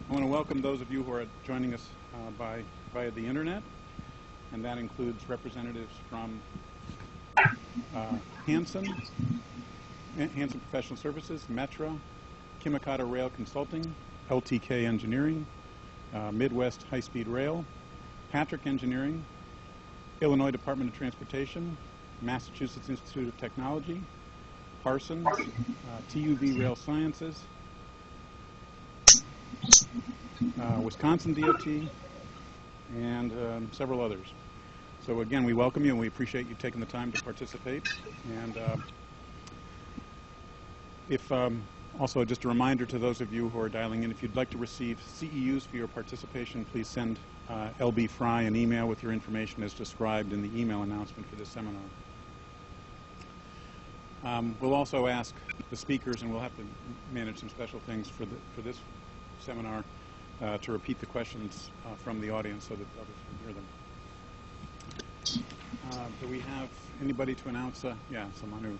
I want to welcome those of you who are joining us via the internet, and that includes representatives from Hanson Professional Services, Metra, Kimakata Rail Consulting, LTK Engineering, Midwest High Speed Rail, Patrick Engineering, Illinois Department of Transportation, Massachusetts Institute of Technology, Parsons, TUV Rail Sciences, Wisconsin DOT, and several others. So again, we welcome you and we appreciate you taking the time to participate. And also just a reminder to those of you who are dialing in, if you'd like to receive CEUs for your participation, please send LB Fry an email with your information as described in the email announcement for this seminar. We'll also ask the speakers, and we'll have to manage some special things for this seminar, to repeat the questions from the audience so that others can hear them. Do we have anybody to announce? Yeah, so Manu.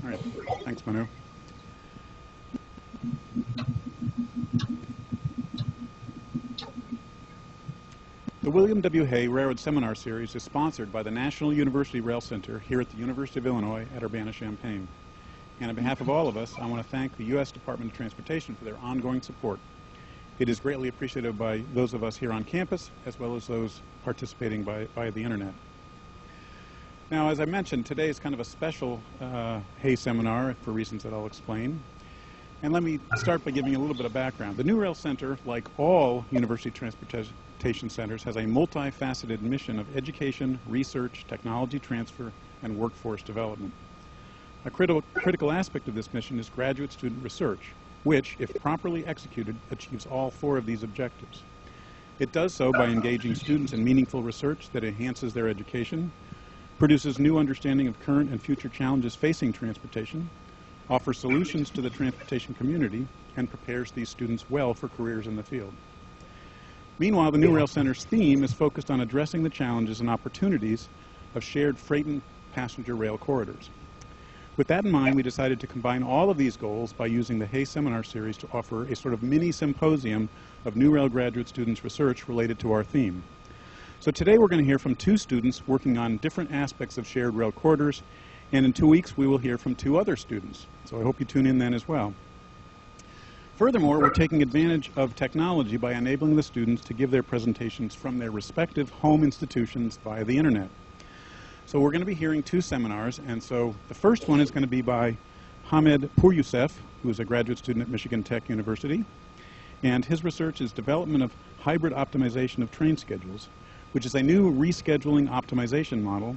All right, thanks, Manu. The William W. Hay Railroad Seminar Series is sponsored by the National University Rail Center here at the University of Illinois at Urbana-Champaign. And on behalf of all of us, I want to thank the U.S. Department of Transportation for their ongoing support. It is greatly appreciated by those of us here on campus, as well as those participating via the internet. Now, as I mentioned, today is kind of a special Hay seminar for reasons that I'll explain. And let me start by giving you a little bit of background. The New Rail Center, like all university transportation centers, has a multifaceted mission of education, research, technology transfer, and workforce development. A critical aspect of this mission is graduate student research, which, if properly executed, achieves all four of these objectives. It does so by engaging students in meaningful research that enhances their education, produces new understanding of current and future challenges facing transportation, offers solutions to the transportation community, and prepares these students well for careers in the field. Meanwhile, the New Rail Center's theme is focused on addressing the challenges and opportunities of shared freight and passenger rail corridors. With that in mind, we decided to combine all of these goals by using the Hay Seminar Series to offer a sort of mini symposium of New Rail graduate students' research related to our theme. So today we're going to hear from two students working on different aspects of shared rail corridors, and in 2 weeks we will hear from two other students. So I hope you tune in then as well. Furthermore, we're taking advantage of technology by enabling the students to give their presentations from their respective home institutions via the internet. So we're going to be hearing two seminars, and so the first one is going to be by Hamed Pouryousef, who is a graduate student at Michigan Tech University, and his research is development of hybrid optimization of train schedules, which is a new rescheduling optimization model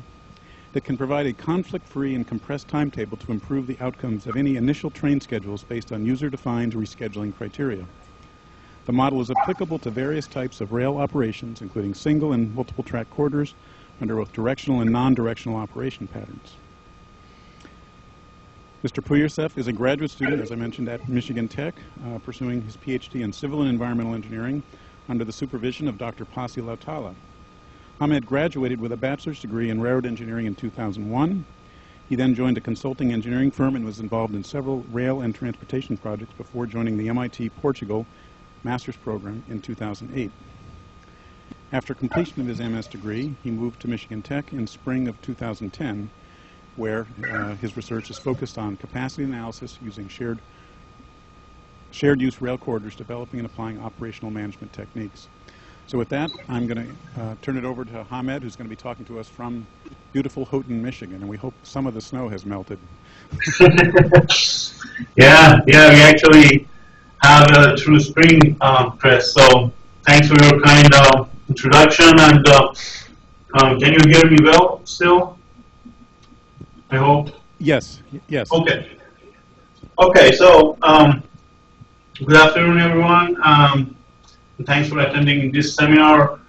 that can provide a conflict-free and compressed timetable to improve the outcomes of any initial train schedules based on user-defined rescheduling criteria. The model is applicable to various types of rail operations, including single and multiple track corridors, under both directional and non-directional operation patterns. Mr. Pouryousef is a graduate student, as I mentioned, at Michigan Tech, pursuing his PhD in civil and environmental engineering under the supervision of Dr. Pasi Lautala. Hamed graduated with a bachelor's degree in railroad engineering in 2001. He then joined a consulting engineering firm and was involved in several rail and transportation projects before joining the MIT Portugal master's program in 2008. After completion of his MS degree, he moved to Michigan Tech in spring of 2010, where his research is focused on capacity analysis using shared use rail corridors, developing and applying operational management techniques. So with that, I'm going to turn it over to Hamed, who's going to be talking to us from beautiful Houghton, Michigan, and we hope some of the snow has melted. Yeah, we actually have a true spring, Chris, so thanks for your kind introduction, and can you hear me well still? I hope. Yes. Okay, so good afternoon, everyone. Thanks for attending this seminar.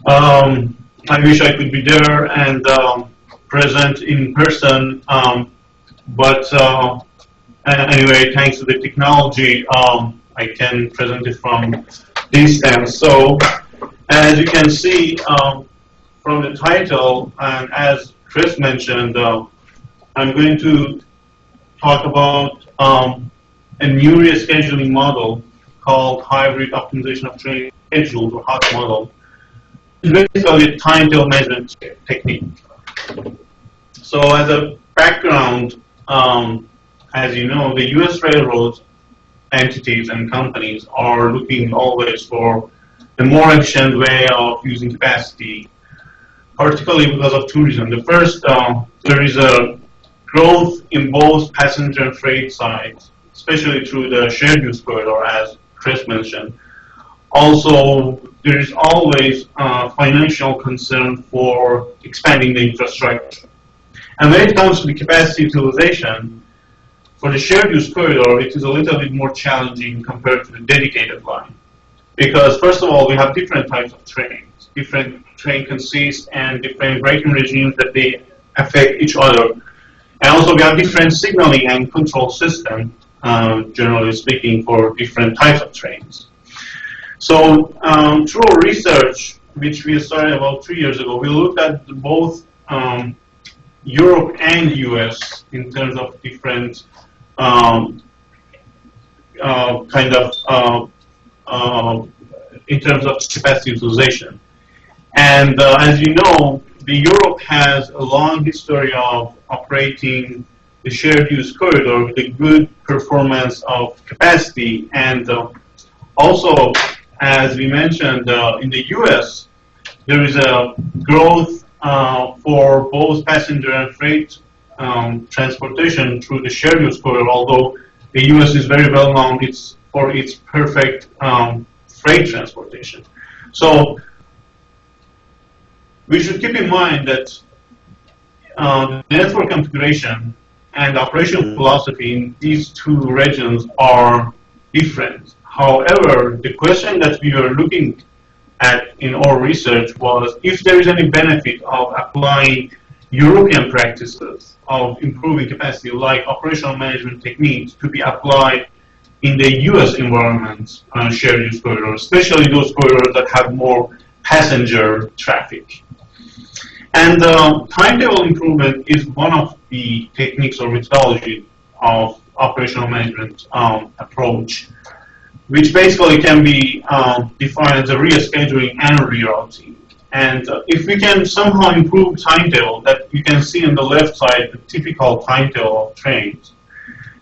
I wish I could be there and present in person, but anyway, thanks to the technology, I can present it from distance. So, as you can see from the title, and as Chris mentioned, I'm going to talk about a new rescheduling model called hybrid optimization of training schedules, or HOT model. It's basically a timetable measurement technique. So as a background, as you know, the U.S. railroads entities and companies are looking always for a more efficient way of using capacity, particularly because of two reasons. The first, there is a growth in both passenger and freight sides, especially through the shared use corridor, as Chris mentioned. Also, there is always financial concern for expanding the infrastructure. And when it comes to the capacity utilization, for the shared use corridor, it is a little bit more challenging compared to the dedicated line. Because first of all, we have different types of trains. Different train consists and different braking regimes that they affect each other. And also we have different signaling and control system, generally speaking, for different types of trains. So through our research, which we started about 3 years ago, we looked at both Europe and US in terms of different in terms of capacity utilization. And as you know, Europe has a long history of operating the shared use corridor with a good performance of capacity. And also, as we mentioned, in the US, there is a growth for both passenger and freight transportation through the shared use corridor, although the US is very well known for its perfect freight transportation. So we should keep in mind that the network configuration and operational philosophy in these two regions are different. However, the question that we were looking at in our research was if there is any benefit of applying European practices of improving capacity, like operational management techniques, to be applied in the US environment, shared use corridors, especially those corridors that have more passenger traffic. And timetable improvement is one of the techniques or methodology of operational management approach, which basically can be defined as a rescheduling and rerouting. And if we can somehow improve timetable, that you can see on the left side, the typical timetable of trains,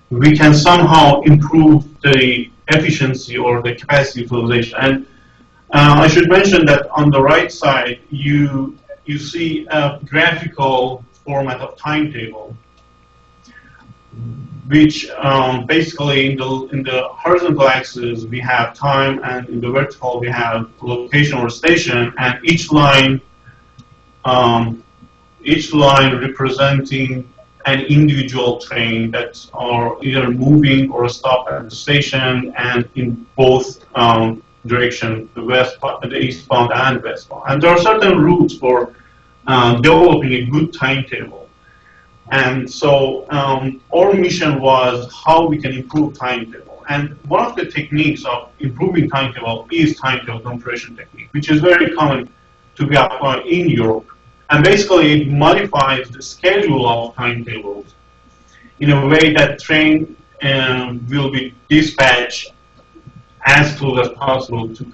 we can somehow improve the efficiency or the capacity utilization. And I should mention that on the right side, you see a graphical format of timetable, which basically in the horizontal axis we have time, and in the vertical we have location or station, and each line representing an individual train that are either moving or stop at the station, and in both direction, the eastbound and westbound. And there are certain routes for developing a good timetable. And so our mission was how we can improve timetable. And one of the techniques of improving timetable is timetable compression technique, which is very common to be applied in Europe. And basically it modifies the schedule of timetables in a way that train will be dispatched as close as possible to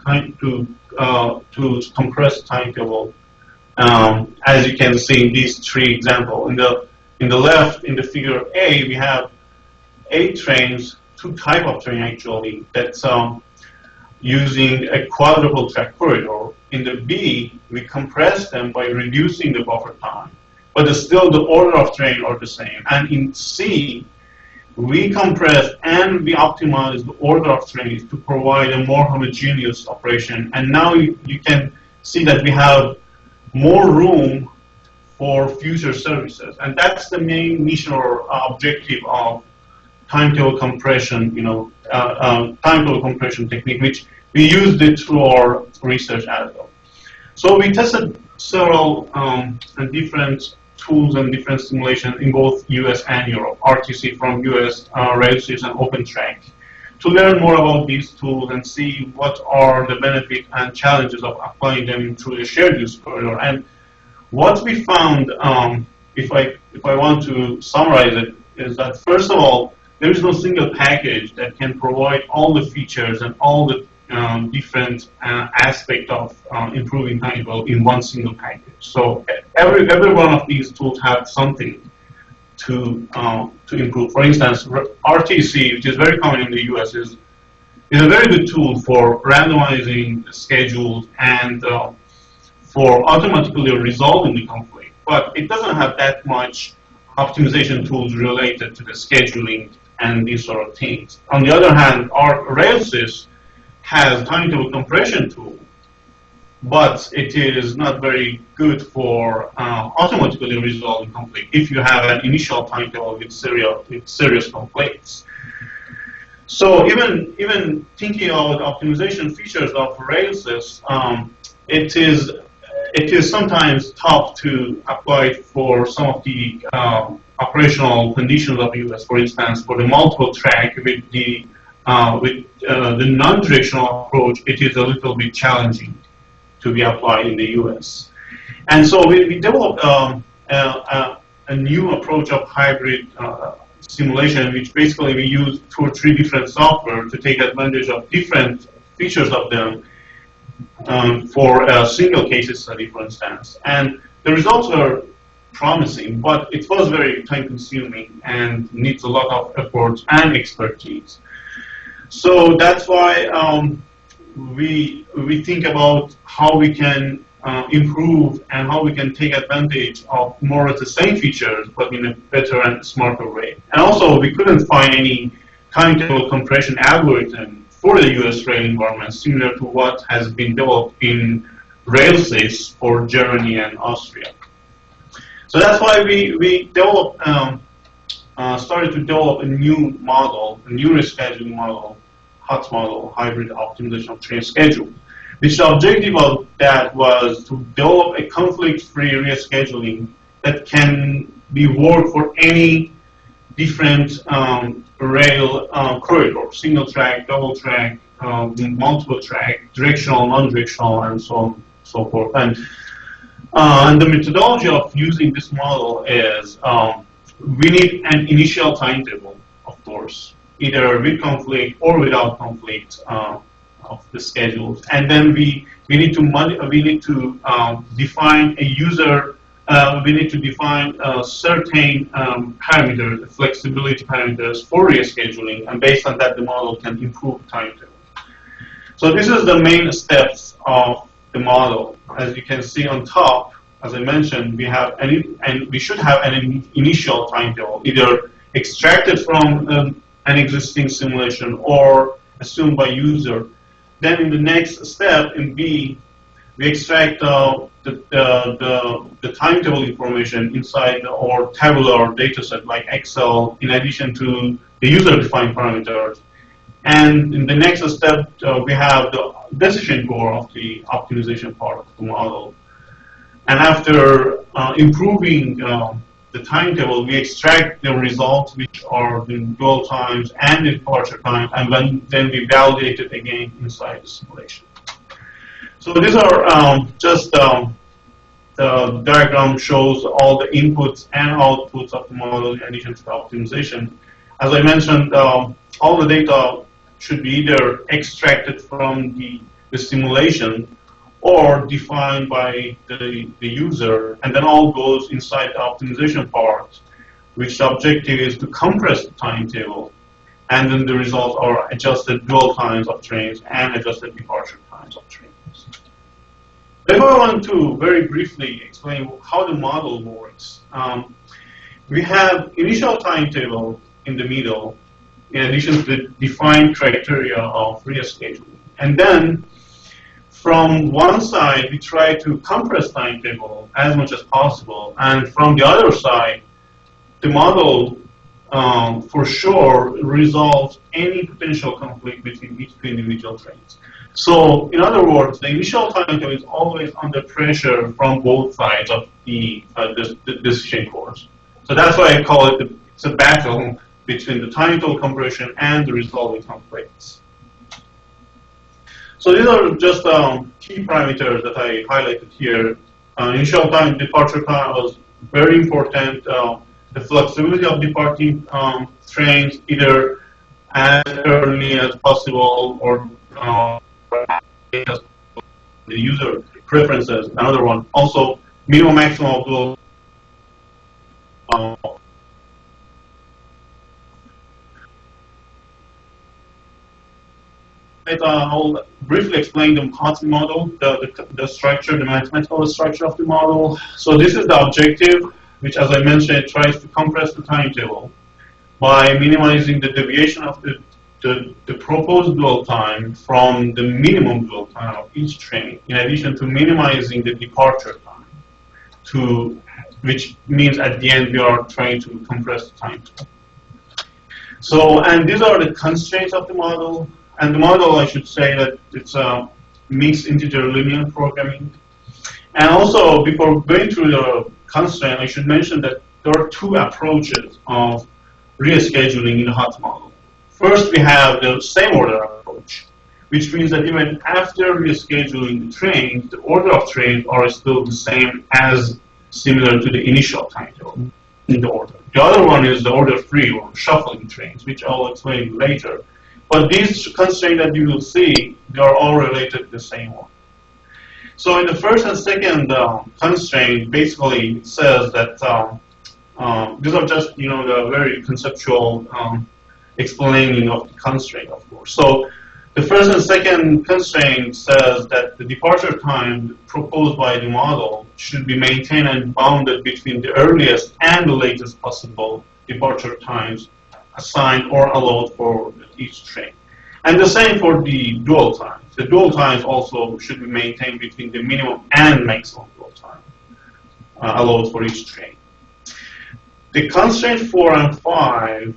compress timetable. As you can see in these three examples. In the left, in the figure A, we have 8 trains, 2 types of train actually, that's using a quadruple track corridor. In the B, we compress them by reducing the buffer time, but still the order of train are the same. And in C, we compress and we optimize the order of trains to provide a more homogeneous operation. And now you can see that we have more room for future services, and that's the main mission or objective of timetable compression. Timetable compression technique, which we used it through our research as well. So we tested several and different tools and different simulations in both US and Europe, RTC from US, RailSys, and OpenTrack, to learn more about these tools and see what are the benefits and challenges of applying them through the shared use corridor. And what we found, if I want to summarize it, is that first of all, there is no single package that can provide all the features and all the different aspects of improving Timetable in one single package. So every one of these tools have something to improve. For instance, RTC, which is very common in the US, is a very good tool for randomizing schedules and for automatically resolving the conflict. But it doesn't have that much optimization tools related to the scheduling and these sort of things. On the other hand, our RailSys has timetable compression tool, but it is not very good for automatically resolving conflict if you have an initial timetable with serious conflicts. So even thinking about optimization features of RailSys, it is sometimes tough to apply for some of the operational conditions of the US. For instance, for the multiple track with the non-directional approach, it is a little bit challenging to be applied in the US. And so we developed a new approach of hybrid simulation, which basically we use 2 or 3 different software to take advantage of different features of them for a single case study, for instance. And the results were promising, but it was very time-consuming and needs a lot of effort and expertise. So that's why we think about how we can improve and how we can take advantage of more of the same features, but in a better and smarter way. And also, we couldn't find any timetable compression algorithm for the US rail environment similar to what has been developed in RailSys for Germany and Austria. So that's why we developed, started to develop a new model, a new rescheduling model, HOTS model, hybrid optimization of train schedule. Which the objective of that was to develop a conflict-free rescheduling that can be worked for any different rail corridor, single track, double track, multiple track, directional, non-directional, and so on, so forth. And the methodology of using this model is we need an initial timetable, of course, either with conflict or without conflict of the schedules, and then we need to define a user. We need to define certain parameters, flexibility parameters for rescheduling, and based on that, the model can improve timetable. So this is the main steps of the model. As you can see on top, as I mentioned, we should have an initial timetable, either extracted from an existing simulation or assumed by user. Then in the next step, in B, we extract the timetable information inside our tabular data set like Excel, in addition to the user-defined parameters. And in the next step, we have the decision core of the optimization part of the model. And after improving the timetable, we extract the results, which are the dwell times and the departure time, and then we validate it again inside the simulation. So these are just the diagram shows all the inputs and outputs of the model in addition to the optimization. As I mentioned, all the data should be either extracted from the simulation or defined by the user, and then all goes inside the optimization part, which the objective is to compress the timetable, and then the results are adjusted dwell times of trains and adjusted departure times of trains. Therefore, I want to very briefly explain how the model works. We have initial timetable in the middle, in addition to the defined criteria of rescheduling. And then from one side, we try to compress timetable as much as possible. And from the other side, the model for sure resolves any potential conflict between each two individual trains. So, in other words, the initial timetable is always under pressure from both sides of the decision course. So that's why I call it it's a battle between the timetable compression and the resolving conflicts. So these are just key parameters that I highlighted here. Initial time, departure time was very important. The flexibility of departing trains either as early as possible or the user preferences, another one. Also, minimum maximum of those. I'll briefly explain the HrSR model, the structure, the mathematical structure of the model. So this is the objective, which, as I mentioned, it tries to compress the timetable by minimizing the deviation of the proposed dwell time from the minimum dwell time of each train, in addition to minimizing the departure time, which means at the end we are trying to compress the timetable. So, and these are the constraints of the model. And the model, I should say that it's a mixed integer linear programming. And also, before going through the constraint, I should mention that there are two approaches of rescheduling in the HrSR model. First, we have the same order approach, which means that even after rescheduling the trains, the order of trains are still the same as similar to the initial timetable in the order. The other one is the order free or shuffling trains, which I'll explain later. But these constraints that you will see, they are all related to the same one. So in the first and second constraint, basically it says that these are just the very conceptual explaining of the constraint, of course. So the first and second constraint says that the departure time proposed by the model should be maintained and bounded between the earliest and the latest possible departure times assigned or allowed for each train. And the same for the dwell times. The dwell times also should be maintained between the minimum and maximum dwell time allowed for each train. The constraint 4 and 5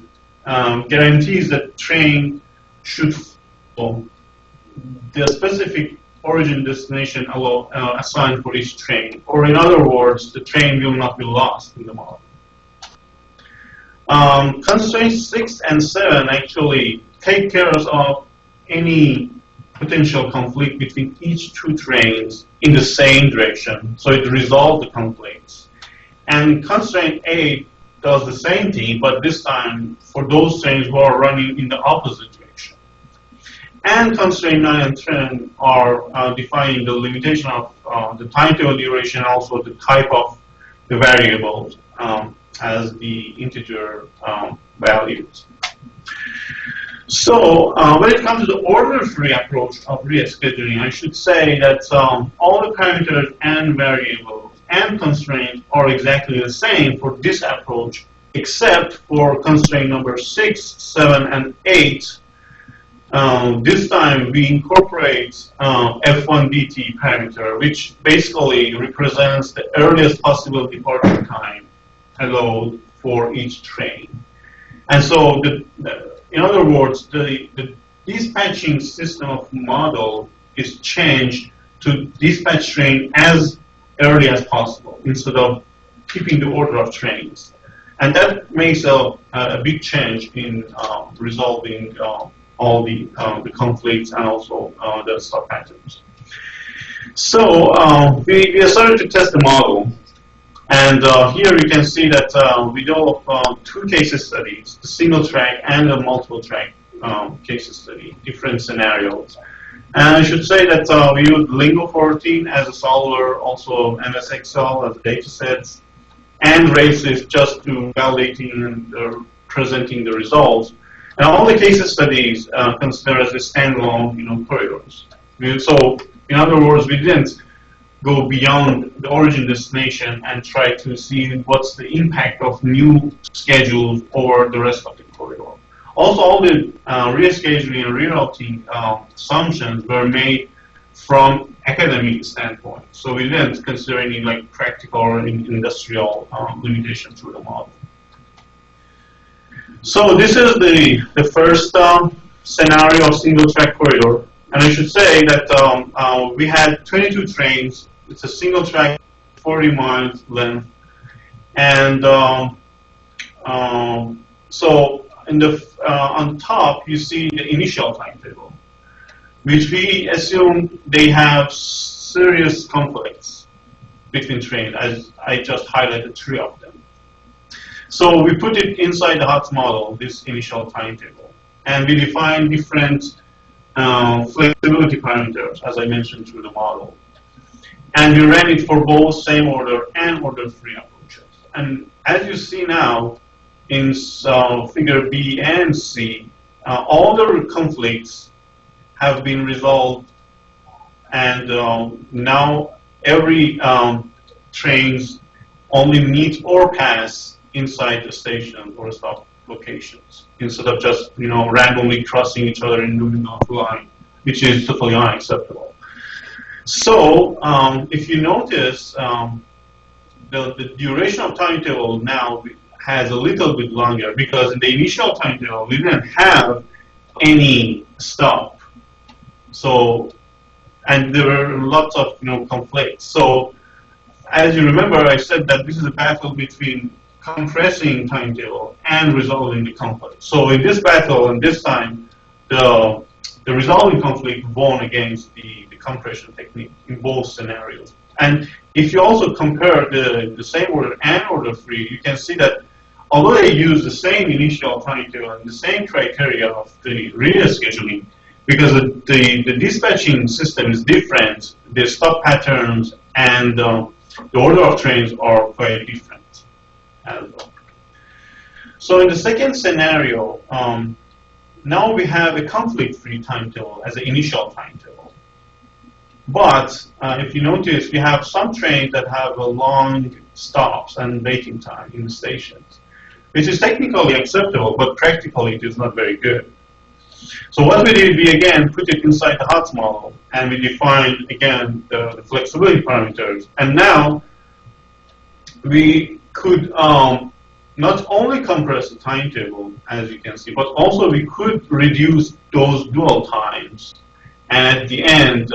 guarantees that train should follow the specific origin destination assigned for each train. Or in other words, the train will not be lost in the model. Constraints 6 and 7 actually take care of any potential conflict between each two trains in the same direction, so it resolves the conflicts. And constraint 8 does the same thing, but this time for those trains who are running in the opposite direction. And constraint 9 and 10 are defining the limitation of the timetable duration, also the type of the variables as the integer values. So when it comes to the order-free approach of rescheduling, I should say that all the parameters and variables and constraints are exactly the same for this approach, except for constraint number 6, 7, and 8. This time we incorporate F1DT parameter, which basically represents the earliest possible departure time allowed for each train. And so, in other words, the dispatching system of model is changed to dispatch train as early as possible instead of keeping the order of trains. And that makes a big change in resolving all the conflicts and also the subpatterns. So we started to test the model. And here you can see that we developed two case studies, the single track and the multiple track case study, different scenarios. And I should say that we used Lingo 14 as a solver, also MS Excel as data sets, and RACES just to validating and presenting the results. And all the case studies considered as a standalone corridors. So in other words, we didn't go beyond the origin destination and try to see what's the impact of new schedules over the rest of the corridor. Also, all the rescheduling and rerouting assumptions were made from academic standpoint. So we didn't consider any practical or industrial limitations to the model. So this is the first scenario of single track corridor. And I should say that we had 22 trains. It's a single track, 40 miles length. And so in the, on top, you see the initial timetable, which we assume they have serious conflicts between trains, as I just highlighted 3 of them. So we put it inside the HOTS model, this initial timetable, and we define different flexibility parameters, as I mentioned through the model. And we ran it for both same order and order-free approaches. And as you see now, in figure B and C, all the conflicts have been resolved, and now every trains only meet or pass inside the station or stop locations, instead of just randomly crossing each other in the middle of the line, which is totally unacceptable. So if you notice, the duration of timetable now has a little bit longer, because in the initial timetable we didn't have any stop. So, and there were lots of conflicts. So, as you remember, I said that this is a battle between compressing timetable and resolving the conflict. So in this battle, and this time, the resolving conflict won against the compression technique in both scenarios. And if you also compare the same order and order free, you can see that although they use the same initial timetable and the same criteria of the rescheduling, because the dispatching system is different, the stop patterns and the order of trains are quite different as well. So in the second scenario, now we have a conflict-free timetable as an initial timetable. But if you notice, we have some trains that have a long stops and waiting time in the stations, which is technically acceptable, but practically it is not very good. So what we did, we again put it inside the HOTS model, and we defined again the flexibility parameters. And now we could not only compress the timetable, as you can see, but also we could reduce those dwell times. And at the end,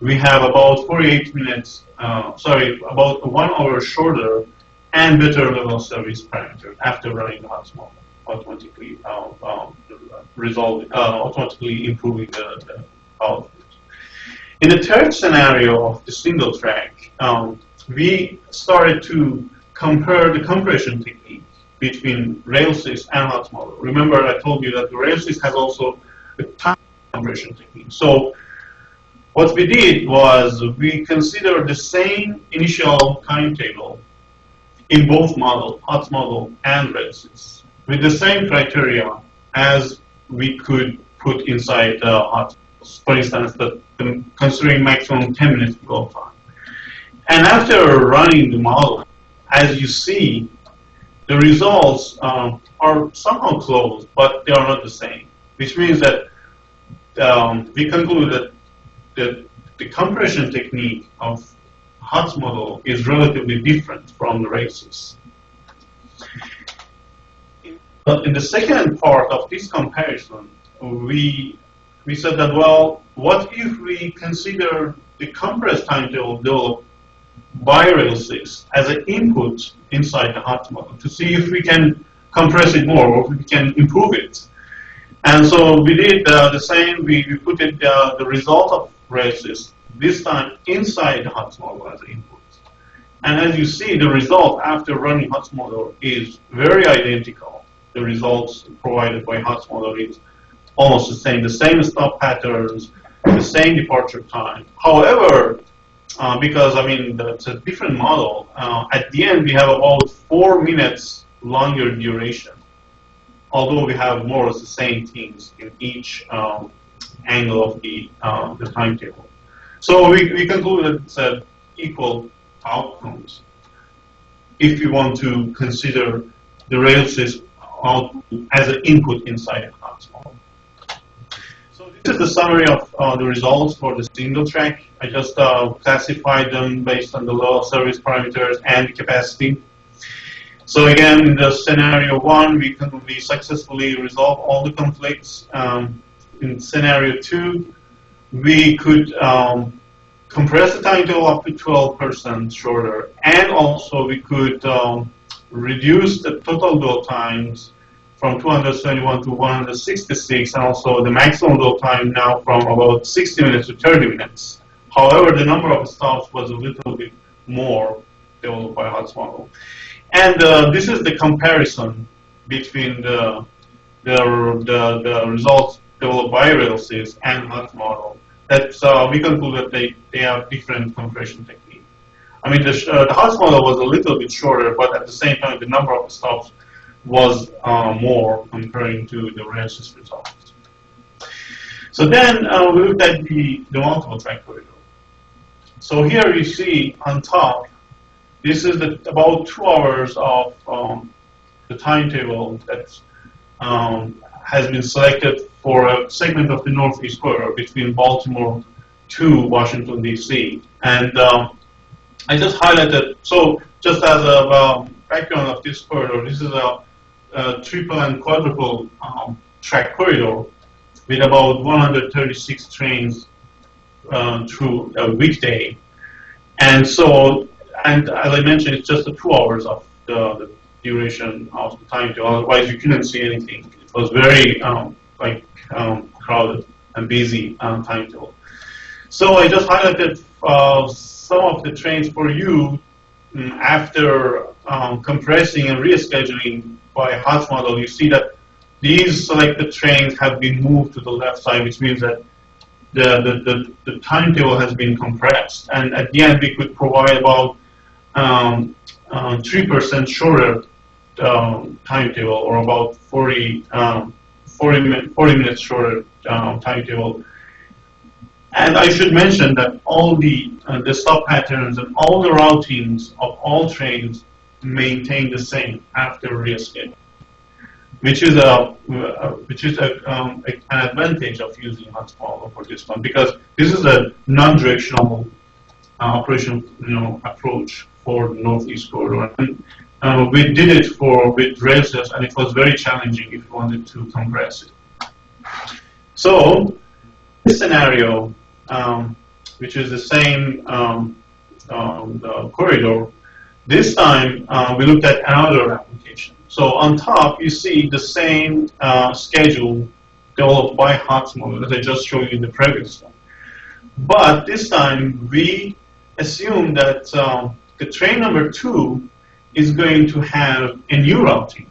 we have about 48 minutes, about 1 hour shorter and better level of service parameters after running the HOTS model, automatically automatically improving the output. In the third scenario of the single track, we started to compare the compression technique between RailSys and HOTS model. Remember, I told you that the RailSys has also a time compression technique. So what we did was we considered the same initial timetable in both models, HOTS model and RailSys, with the same criteria as we could put inside HOTS. For instance, considering maximum 10 minutes dwell time. And after running the model, as you see, the results are somehow close, but they are not the same. Which means that we conclude that the compression technique of HOTS model is relatively different from the RailSys. In the second part of this comparison, we said that, well, what if we consider the compressed timetable developed by RailSys as an input inside the HOTS model to see if we can compress it more or if we can improve it. And so we did the same. We put it, the result of RailSys, this time inside the HOTS model as an input. And as you see, the result after running HOTS model is very identical. The results provided by HOTS model is almost the same stop patterns, the same departure time. However, because it's a different model, at the end we have about 4 minutes longer duration, although we have more or less the same things in each angle of the timetable. So we concluded it's equal outcomes if you want to consider the RailSys output as an input inside a HOTS model. So this is the summary of the results for the single track. I just classified them based on the level of service parameters and the capacity. So again, in the scenario 1, we successfully resolve all the conflicts. In scenario 2, we could compress the timetable up to 12% shorter, and also we could reduce the total dwell times from 271 to 166, and also the maximum dwell time now from about 60 minutes to 30 minutes. However, the number of stops was a little bit more developed by HrSR model. And this is the comparison between the results developed by RailSys and HrSR model. That we conclude that they have different compression technique. I mean, the HrSR model was a little bit shorter, but at the same time, the number of stops was more comparing to the RailSys results. So then we looked at the multiple track corridor. So here you see on top, this is about 2 hours of the timetable that has been selected for a segment of the Northeast Corridor between Baltimore to Washington, D.C. And I just highlighted, so just as a background of this corridor, this is a triple and quadruple track corridor with about 136 trains through a weekday. And so, and as I mentioned, it's just 2 hours of the duration of the timetable. Otherwise, you couldn't see anything. It was very crowded and busy timetable. So I just highlighted some of the trains for you after compressing and rescheduling by HrSR model. You see that these selected trains have been moved to the left side, which means that the timetable has been compressed. And at the end, we could provide about 3% shorter timetable, or about 40 minutes shorter timetable. And I should mention that all the stop patterns and all the routings of all trains maintain the same after rescheduling, which is an advantage of using HrSR model for this one, because this is a non-directional operation approach for the Northeast Corridor. And we did it with RailSys, and it was very challenging if you wanted to compress it. So this scenario, which is the same the corridor, this time we looked at another application. So on top, you see the same schedule developed by HrSR model that I just showed you in the previous one. But this time, we assume that the train number 2 is going to have a new routing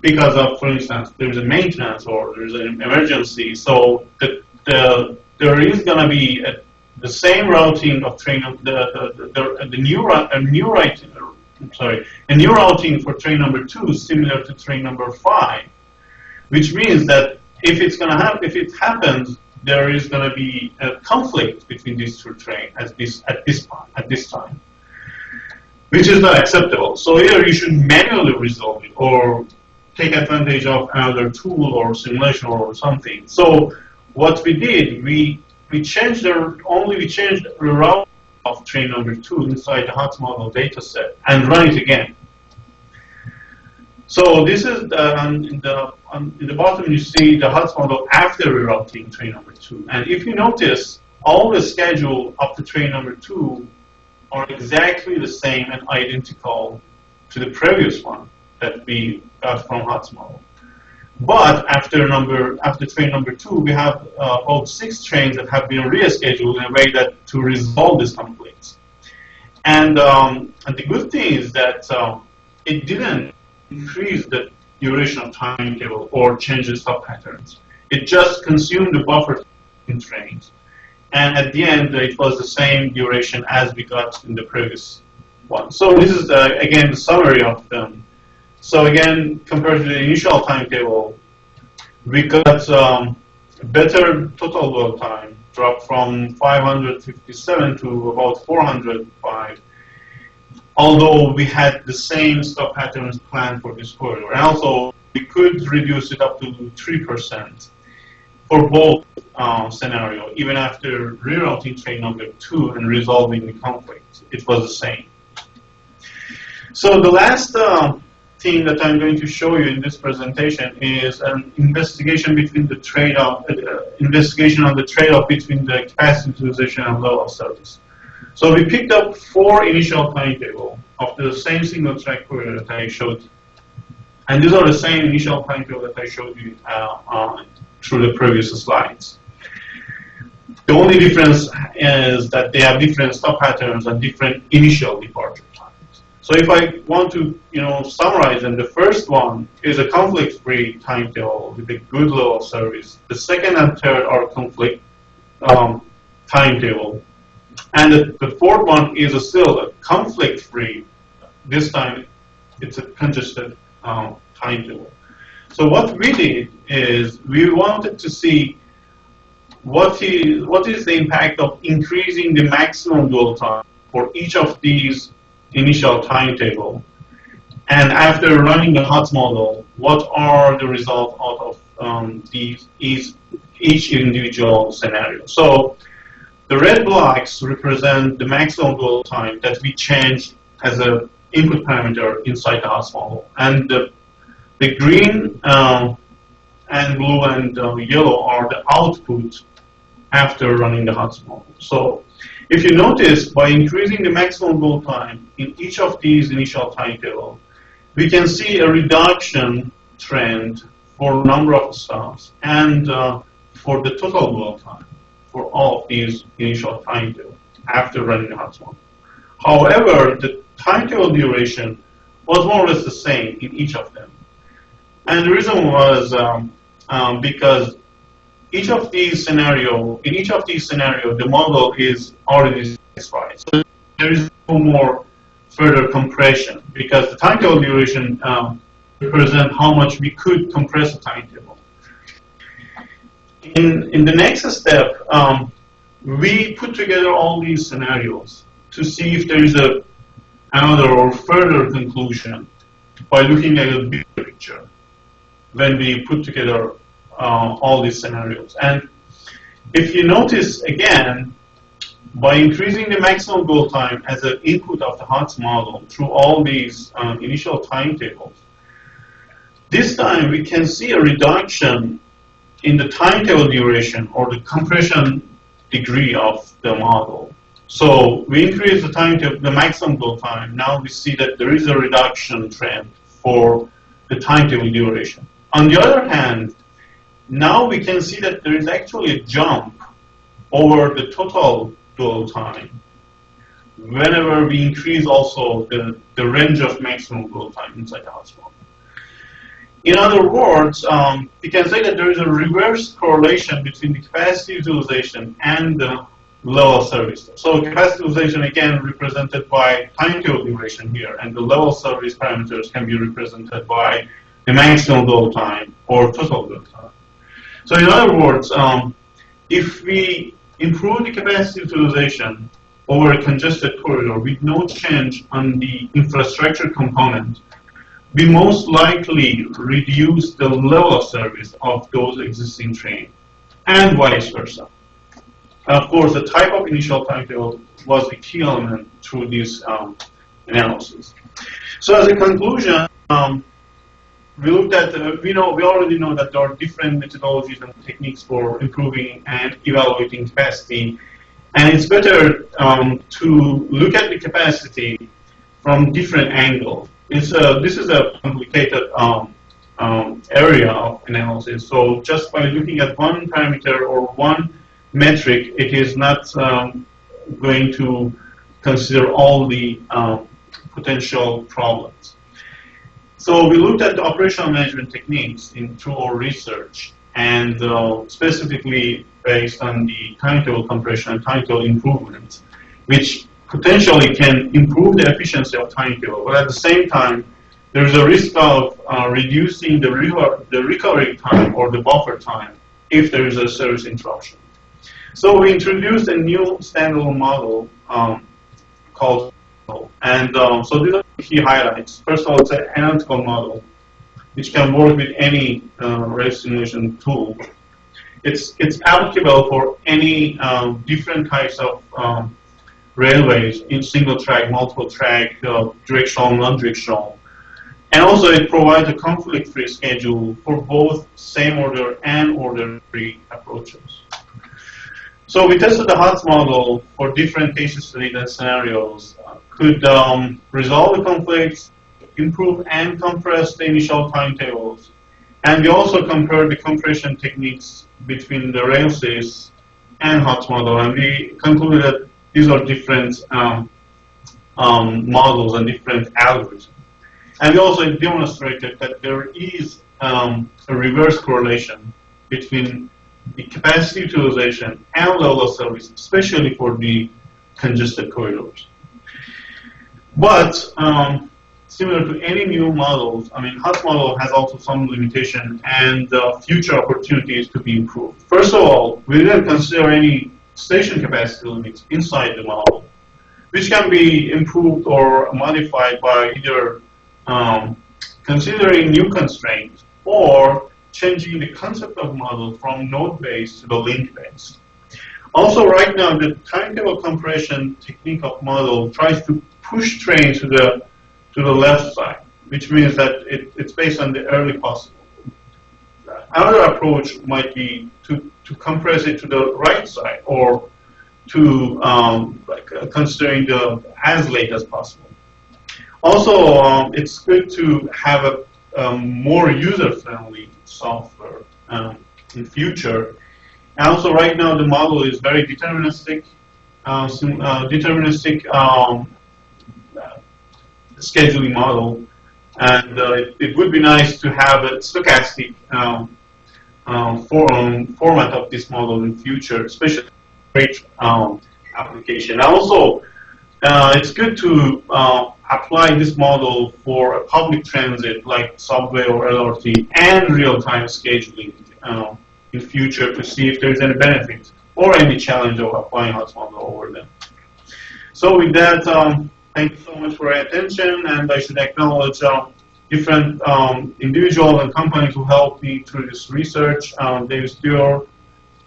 because of, for instance, there's a maintenance or there's an emergency. So there is going to be the same routing of train a new routing for train number 2 similar to train number 5, which means that if it happens, there is going to be a conflict between these 2 trains at this time, which is not acceptable. So here you should manually resolve it or take advantage of another tool or simulation or something. So what we did, we changed the route of train number 2 inside the HrSR model data set and run it again. So this is in the bottom you see the HrSR model after rerouting train number 2. And if you notice, all the schedule of the train number 2 are exactly the same and identical to the previous one that we got from HrSR model. But after train number 2, we have about 6 trains that have been rescheduled in a way that to resolve these conflicts. And the good thing is that it didn't increase the duration of timetable or change the stop patterns. It just consumed the buffer in trains. And at the end, it was the same duration as we got in the previous one. So this is, again, the summary of them. So again, compared to the initial timetable, we got better total dwell time, dropped from 557 to about 405, although we had the same stop patterns planned for this corridor. And also, we could reduce it up to 3% for both scenarios, even after rerouting train number 2 and resolving the conflict. It was the same. So the last thing that I'm going to show you in this presentation is an investigation between the trade-off, investigation on the trade-off between the capacity utilization and level of service. So we picked up 4 initial timetable of the same single track courier that I showed you. And these are the same initial timetable that I showed you through the previous slides. The only difference is that they have different stop patterns and different initial departure times. So if I want to, summarize them, the first one is a conflict-free timetable with a good level of service. The second and third are conflict timetable. And the fourth one is still a conflict-free. This time, it's a congested timetable. So what we did is we wanted to see what is the impact of increasing the maximum dwell time for each of these initial timetable, and after running the HOTS model, what are the results out of each individual scenario. So the red blocks represent the maximum dwell time that we changed as an input parameter inside the HOTS model, and the green and blue and yellow are the output after running the HOTS model. So if you notice, by increasing the maximum dwell time in each of these initial timetables, we can see a reduction trend for number of stops and for the total dwell time for all of these initial timetables after running the HOTS model. However, the timetable duration was more or less the same in each of them. And the reason was because in each of these scenarios, the model is already satisfied. So there is no more further compression because the timetable duration represents how much we could compress a timetable. In the next step, we put together all these scenarios to see if there is another or further conclusion by looking at a bigger picture when we put together all these scenarios. And if you notice again, by increasing the maximum dwell time as an input of the HOTS model through all these initial timetables, this time we can see a reduction in the timetable duration or the compression degree of the model. So we increase the maximum dwell time. Now we see that there is a reduction trend for the timetable duration. On the other hand, now we can see that there is actually a jump over the total dwell time whenever we increase also the range of maximum dwell time inside the HOTS model. In other words, we can say that there is a reverse correlation between the capacity utilization and the level of service. So capacity utilization again represented by timetable duration here, and the level of service parameters can be represented by the maximum dwell time or total dwell time. So in other words, if we improve the capacity utilization over a congested corridor with no change on the infrastructure component, we most likely reduce the level of service of those existing trains, and vice versa. Of course, the type of initial timetable was the key element through this analysis. So as a conclusion, we looked at, we already know that there are different methodologies and techniques for improving and evaluating capacity. And it's better to look at the capacity from different angles. This is a complicated area of analysis. So just by looking at one parameter or one metric, it is not going to consider all the potential problems. So we looked at the operational management techniques through our research, and specifically based on the timetable compression and timetable improvement, which potentially can improve the efficiency of timetable, but at the same time, there's a risk of reducing the recovery time or the buffer time if there is a service interruption. So we introduced a new standalone model called, and so these are the key highlights. First of all, it's an analytical model, which can work with any race simulation tool. It's applicable for any different types of railways in single track, multiple track, directional, non-directional. And also it provides a conflict-free schedule for both same order and order-free approaches. So we tested the HOTS model for different case studies and scenarios, could resolve the conflicts, improve and compress the initial timetables. And we also compared the compression techniques between the RailSys and HOTS model, and we concluded that these are different models and different algorithms. And we also demonstrated that there is a reverse correlation between the capacity utilization and level of service, especially for the congested corridors. But similar to any new models, I mean, HOTS model has also some limitation and future opportunities to be improved. First of all, we didn't consider any station capacity limits inside the model, which can be improved or modified by either considering new constraints or changing the concept of model from node-based to the link-based. Also, right now, the timetable compression technique of model tries to push trains to the left side, which means that it's based on the early possible. Another approach might be to compress it to the right side, or to considering the as late as possible. Also, it's good to have a more user-friendly software in future. And also, right now, the model is very deterministic, scheduling model, and it would be nice to have a stochastic format of this model in future, especially great application. Also, it's good to apply this model for a public transit like subway or LRT and real-time scheduling in future to see if there's any benefit or any challenge of applying HOTS model over them. So with that, thank you so much for your attention, and I should acknowledge different individuals and companies who helped me through this research. David Stewart,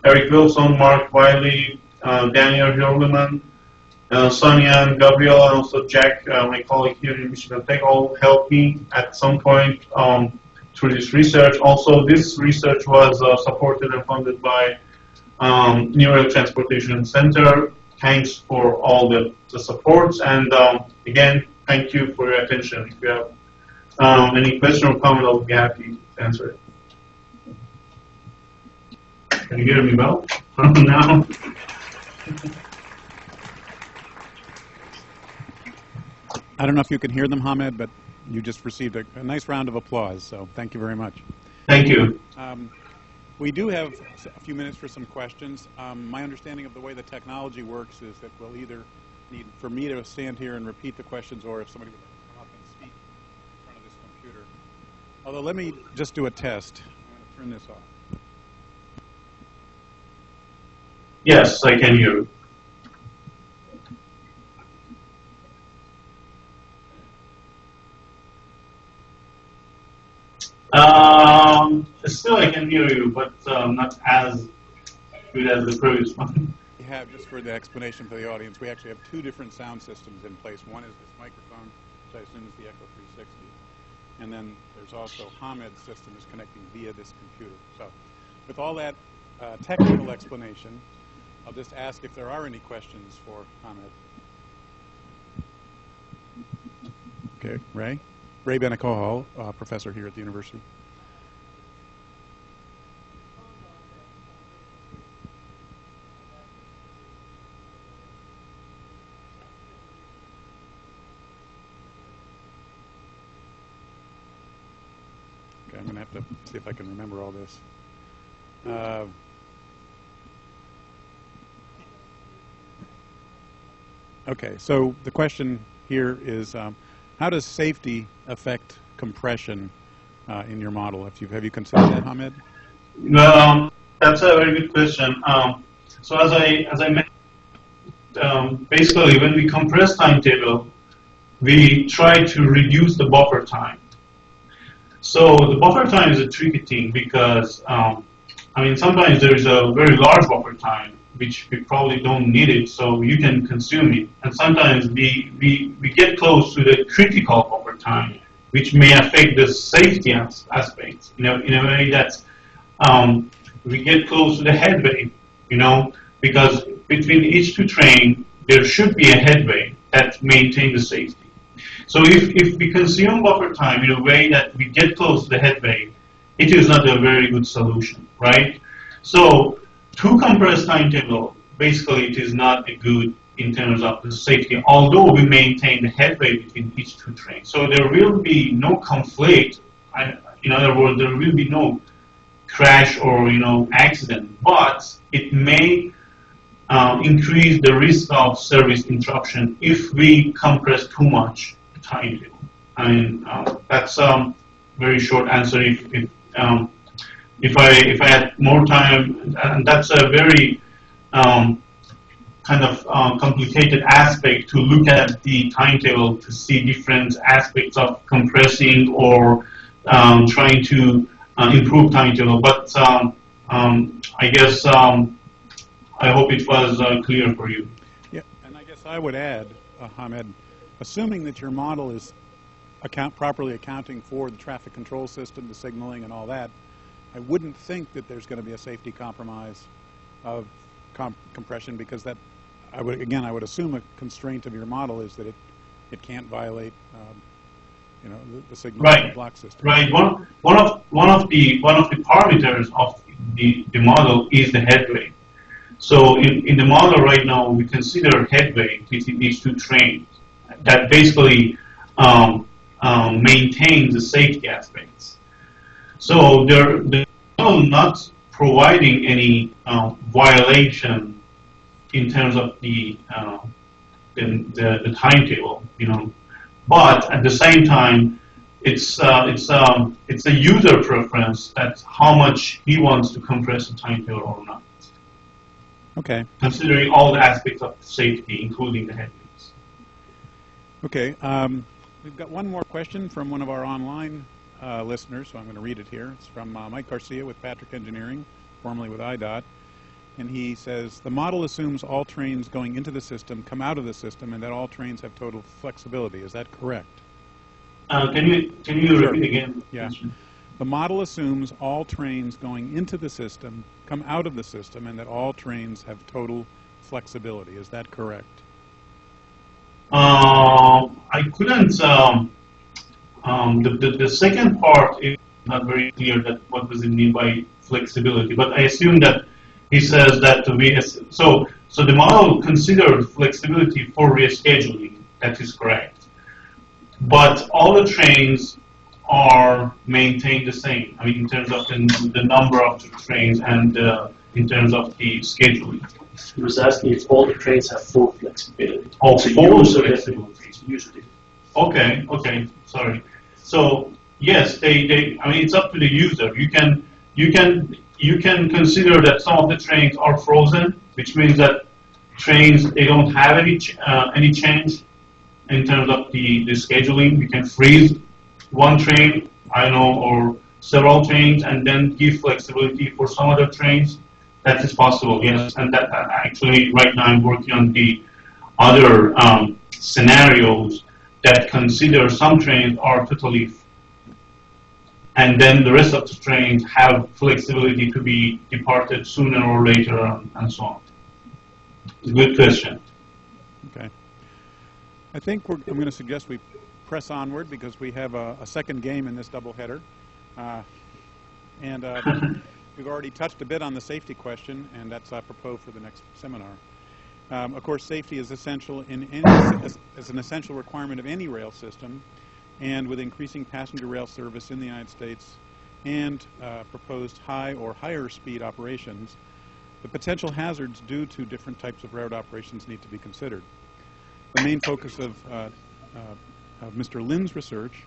Eric Wilson, Mark Wiley, Daniel Hurleman, Sonia and Gabriel, and also Jack, my colleague here in Michigan Tech, all helped me at some point through this research. Also, this research was supported and funded by New Rail Transportation Center. Thanks for all the supports, and again, thank you for your attention. If you have any question or comment, I'll be happy to answer it. Can you hear me well now? I don't know if you can hear them, Hamed, but you just received a nice round of applause, so thank you very much. Thank you. We do have a few minutes for some questions. My understanding of the way the technology works is that we'll either need for me to stand here and repeat the questions, or if somebody would like to come up and speak in front of this computer. Although, let me just do a test. I'm going to turn this off. Yes, I can hear you. Still I can hear you, but not as good as the previous one. We have, just for the explanation for the audience, we actually have two different sound systems in place. One is this microphone, which I assume is the Echo 360. And then there's also Hamed's system is connecting via this computer. So with all that technical explanation, I'll just ask if there are any questions for Hamed. Okay, Ray? Ray Benacohol, professor here at the university. Okay, I'm going to have to see if I can remember all this. Okay, so the question here is, how does safety affect compression in your model? Have you considered that, Hamed? That's a very good question. So as I mentioned, basically when we compress timetable, we try to reduce the buffer time. So the buffer time is a tricky thing because I mean sometimes there is a very large buffer time which we probably don't need it, so you can consume it. And sometimes we get close to the critical buffer time, which may affect the safety aspects, in a way that we get close to the headway, because between each two trains, there should be a headway that maintains the safety. So if we consume buffer time in a way that we get close to the headway, it is not a very good solution, right? So to compress timetable, basically it is not a good in terms of the safety, although we maintain the headway between each two trains. So there will be no conflict. In other words, there will be no crash or accident, but it may increase the risk of service interruption if we compress too much timetable. That's a very short answer. If I had more time, and that's a very kind of complicated aspect to look at the timetable to see different aspects of compressing or trying to improve timetable. But I guess I hope it was clear for you. Yeah, and I guess I would add, Hamed, assuming that your model is properly accounting for the traffic control system, the signaling, and all that, I wouldn't think that there's going to be a safety compromise of compression, because that, I would assume a constraint of your model is that it can't violate the signal block system. Right. One of the parameters of the model is the headway. So in the model right now, we consider headway between these two trains that basically maintains the safety aspects. So they're not providing any violation in terms of the timetable, But at the same time, it's a user preference that's how much he wants to compress the timetable or not. Okay. Considering all the aspects of safety, including the headwinds. Okay. We've got one more question from one of our online listeners, so I'm going to read it here. It's from Mike Garcia with Patrick Engineering, formerly with IDOT. And he says, the model assumes all trains going into the system come out of the system and that all trains have total flexibility. Is that correct? Can you repeat again? Yeah. The model assumes all trains going into the system come out of the system and that all trains have total flexibility. Is that correct? I couldn't. The second part is not very clear. That what does it mean by flexibility? But I assume that he says that so the model considered flexibility for rescheduling. That is correct. But all the trains are maintained the same. I mean, in terms of the number of the trains and in terms of the scheduling. He was asking if all the trains have full flexibility. Oh, so full flexibility. Usually. Okay, sorry. So yes, I mean, it's up to the user. You can consider that some of the trains are frozen, which means that trains they don't have any change in terms of the scheduling. You can freeze one train, or several trains, and then give flexibility for some other trains. That is possible, yes. And that actually, right now, I'm working on the other scenarios that consider some trains are totally, and then the rest of the trains have flexibility to be departed sooner or later, and so on. Good question. Okay. I think I'm going to suggest we press onward because we have a second game in this doubleheader. We've already touched a bit on the safety question, and that's apropos for the next seminar. Of course, safety is essential as an essential requirement of any rail system, and with increasing passenger rail service in the United States and proposed high or higher speed operations, the potential hazards due to different types of railroad operations need to be considered. The main focus of Mr. Lin's research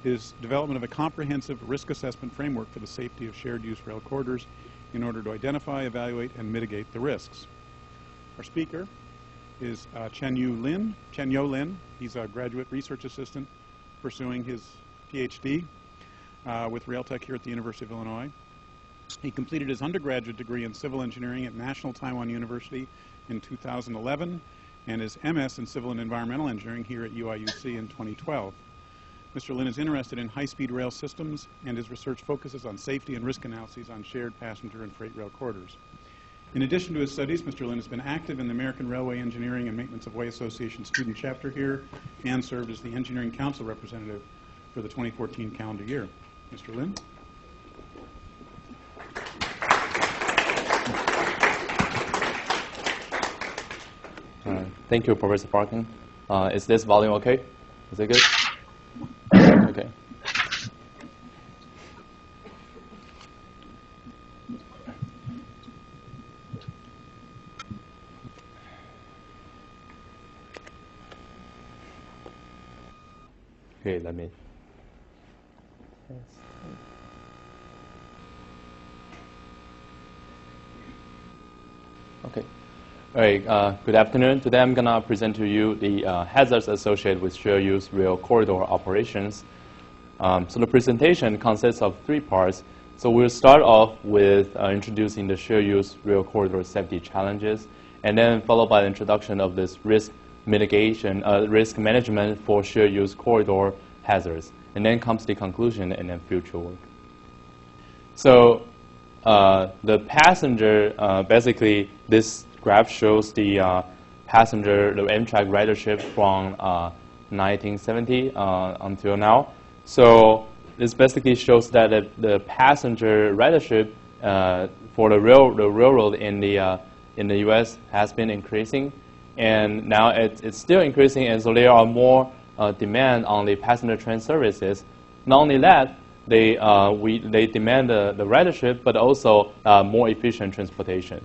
is development of a comprehensive risk assessment framework for the safety of shared use rail corridors in order to identify, evaluate, and mitigate the risks. Our speaker is Chen-Yu Lin. He's a graduate research assistant pursuing his PhD with Railtech here at the University of Illinois. He completed his undergraduate degree in civil engineering at National Taiwan University in 2011 and his MS in civil and environmental engineering here at UIUC in 2012. Mr. Lin is interested in high-speed rail systems, and his research focuses on safety and risk analyses on shared passenger and freight rail corridors. In addition to his studies, Mr. Lin has been active in the American Railway Engineering and Maintenance of Way Association student chapter here and served as the Engineering Council representative for the 2014 calendar year. Mr. Lin? Thank you, Professor Parkin. Is this volume okay? Is it good? Okay. Okay, let me. Okay. All right, good afternoon. Today I'm going to present to you the hazards associated with shared use rail corridor operations. So the presentation consists of 3 parts. So we'll start off with introducing the shared use rail corridor safety challenges, and then followed by the introduction of this risk mitigation, risk management for shared use corridor hazards. And then comes the conclusion and then future work. So the passenger, basically this graph shows the passenger, the Amtrak ridership from 1970 until now. So this basically shows that the passenger ridership for the railroad in the U.S. has been increasing, and now it's still increasing, and so there are more demand on the passenger train services. Not only that, they demand the ridership, but also more efficient transportation.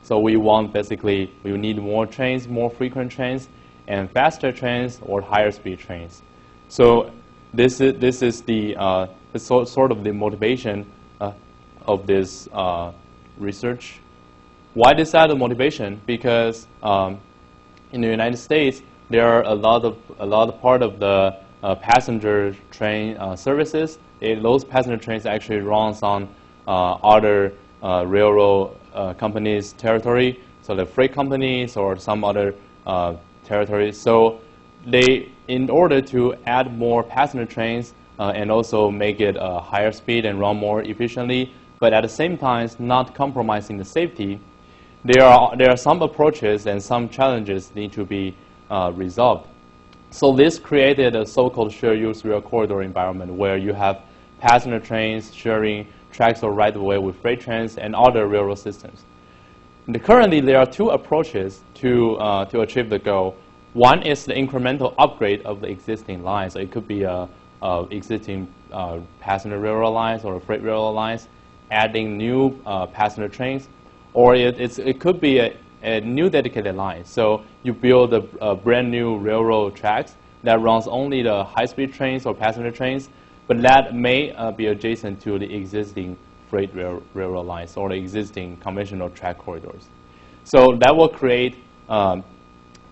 So we want basically, we need more trains, more frequent trains, and faster trains or higher speed trains. So this is the sort of the motivation of this research. Why this side of motivation? Because in the United States, there are a lot of part of the passenger train services. Those passenger trains actually runs on other railroad companies' territory, so the freight companies or some other territories. So in order to add more passenger trains and also make it higher speed and run more efficiently, but at the same time not compromising the safety, there are some approaches and some challenges need to be resolved. So this created a so-called shared use rail corridor environment where you have passenger trains sharing tracks or right-of-way with freight trains and other railroad systems. And currently, there are 2 approaches to achieve the goal. One is the incremental upgrade of the existing lines. So it could be existing passenger railroad lines or freight railroad lines, adding new passenger trains, or it could be a new dedicated line. So you build a brand new railroad tracks that runs only the high-speed trains or passenger trains, but that may be adjacent to the existing freight railroad lines or the existing conventional track corridors. So that will create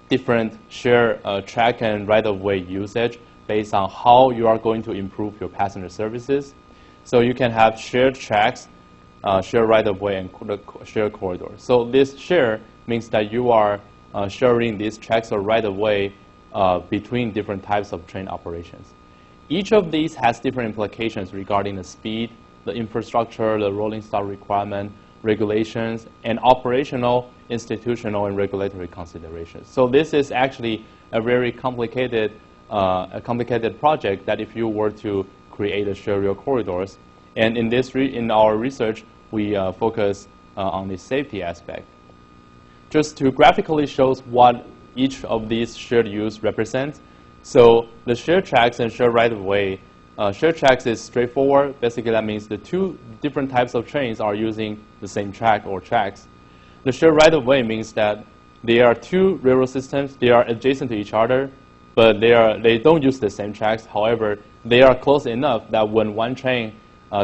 different shared track and right-of-way usage based on how you are going to improve your passenger services. So you can have shared tracks, shared right-of-way, and shared corridors. So this share means that you are sharing these tracks or right-of-way between different types of train operations. Each of these has different implications regarding the speed, the infrastructure, the rolling stock requirement, regulations, and operational, institutional, and regulatory considerations. So this is actually a very complicated project that if you were to create a shared rail corridors. And in our research, we focus on the safety aspect. Just to graphically show what each of these shared use represents. So the shared tracks and shared right-of-way, shared tracks is straightforward. Basically, that means the 2 different types of trains are using the same track or tracks. The shared right-of-way means that there are 2 railroad systems. They are adjacent to each other, but they don't use the same tracks. However, they are close enough that when one train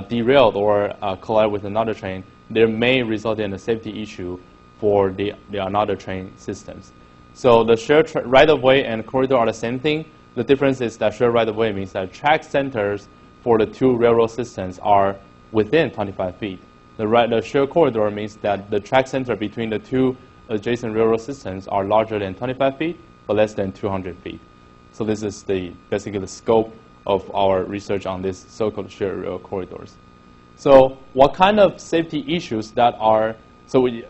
derailed or collide with another train, there may result in a safety issue for the another train systems. So the shared right-of-way and corridor are the same thing. The difference is that shared right-of-way means that track centers for the 2 railroad systems are within 25 feet, The shear corridor means that the track center between the two adjacent railroad systems are larger than 25 feet, but less than 200 feet. So this is basically the scope of our research on this so-called shear rail corridors. So what kind of safety issues that are,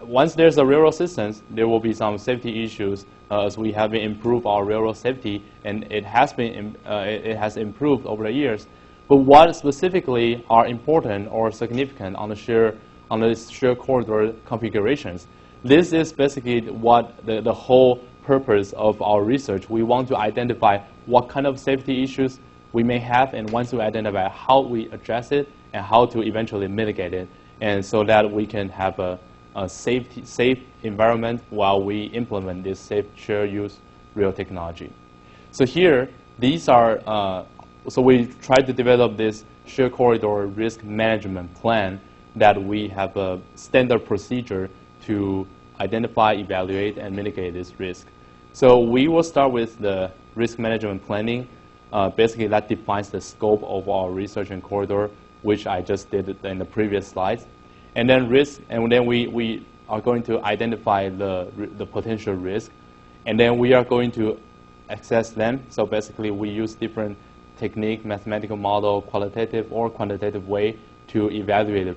once there's a railroad system, there will be some safety issues as we have improved our railroad safety, and it has improved over the years. But what specifically are important or significant on the shear corridor configurations? This is basically what the whole purpose of our research. We want to identify what kind of safety issues we may have, and once we identify how we address it and how to eventually mitigate it, and so that we can have a safe environment while we implement this safe share use rail technology. So here, these are, so we tried to develop this shear corridor risk management plan that we have a standard procedure to identify, evaluate, and mitigate this risk. So we will start with the risk management planning. Basically, that defines the scope of our research and corridor, which I just did in the previous slides. And then we are going to identify the potential risk, and then we are going to assess them. So basically, we use different technique, mathematical model, qualitative or quantitative way to evaluate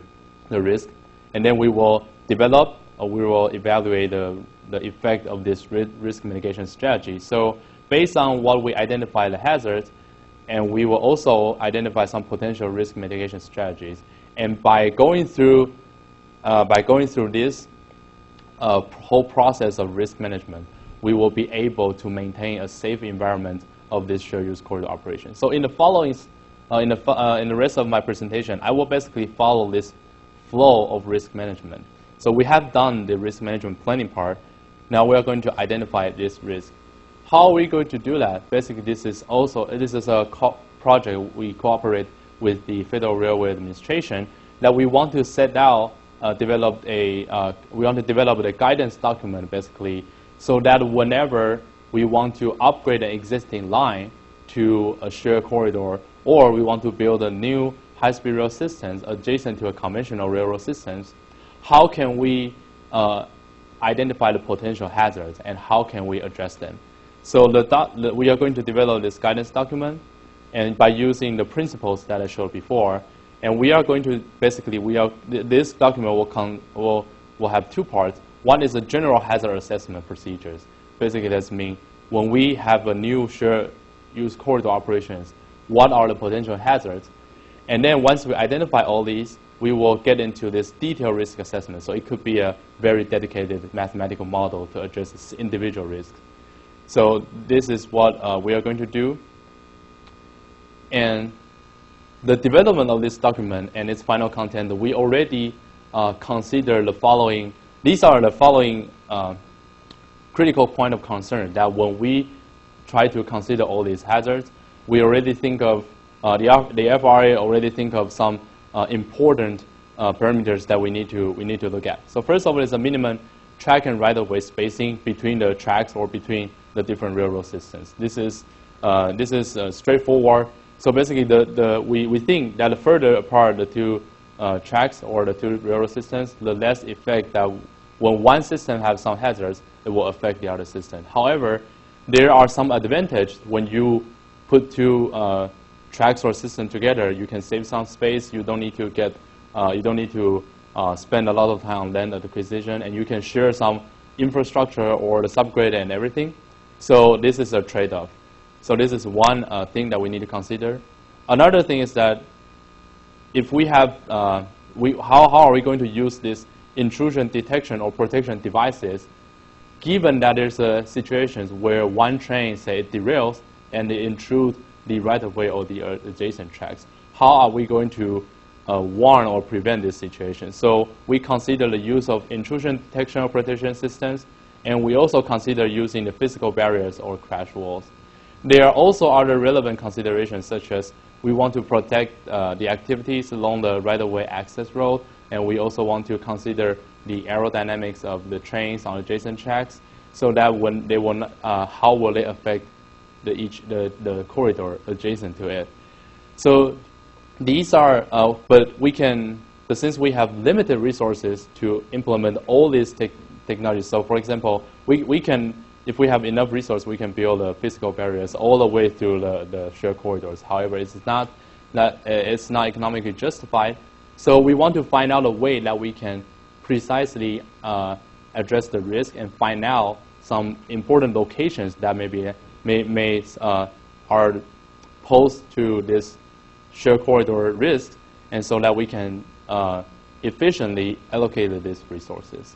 the risk. And then we will develop, or we will evaluate the effect of this risk mitigation strategy. So based on what we identify the hazards, and we will also identify some potential risk mitigation strategies. And by going through this whole process of risk management, we will be able to maintain a safe environment of this share use corridor operation. So in the following, in the rest of my presentation, I will basically follow this flow of risk management. So we have done the risk management planning part. Now we are going to identify this risk. How are we going to do that? Basically, this is a project we cooperate with the Federal Railway Administration that we want to set out, develop a guidance document basically, so that whenever we want to upgrade an existing line to a shared corridor, or we want to build a new high-speed rail system adjacent to a conventional railroad system, how can we identify the potential hazards and how can we address them? So we are going to develop this guidance document, and by using the principles that I showed before, and we are going to basically this document will have two parts. One is the general hazard assessment procedures. Basically, that means when we have a new shared use corridor operations, what are the potential hazards? And then once we identify all these, we will get into this detailed risk assessment. So it could be a very dedicated mathematical model to address this individual risks. So this is what we are going to do. And the development of this document and its final content, we already consider the following. These are the following critical point of concern that when we try to consider all these hazards, we already think of, the FRA already think of some important parameters that we need to look at. So first of all is a minimum track and right-of-way spacing between the tracks or between the different railroad systems. This is straightforward. So basically, we think that the further apart the two tracks or the two railroad systems, the less effect that when one system has some hazards, it will affect the other system. However, there are some advantages when you put two tracks or systems together. You can save some space. You don't need to spend a lot of time on land acquisition, and you can share some infrastructure or the subgrade and everything. So this is a trade-off. So this is one thing that we need to consider. Another thing is that if we have, how are we going to use this intrusion detection or protection devices, given that there's situations where one train, say, it derails and it intrudes the right-of-way or the adjacent tracks? How are we going to warn or prevent this situation? So we consider the use of intrusion detection or protection systems, and we also consider using the physical barriers or crash walls. There are also other relevant considerations, such as we want to protect the activities along the right-of-way access road, and we also want to consider the aerodynamics of the trains on adjacent tracks, so that when they will not, how will they affect the corridor adjacent to it. So these are, but we can But since we have limited resources to implement all these technologies, so for example, we can, if we have enough resources, we can build physical barriers all the way through the shared corridors. However, it's not economically justified. So we want to find out a way that we can precisely address the risk and find out some important locations that are posed to this shared corridor risk, and so that we can efficiently allocate these resources.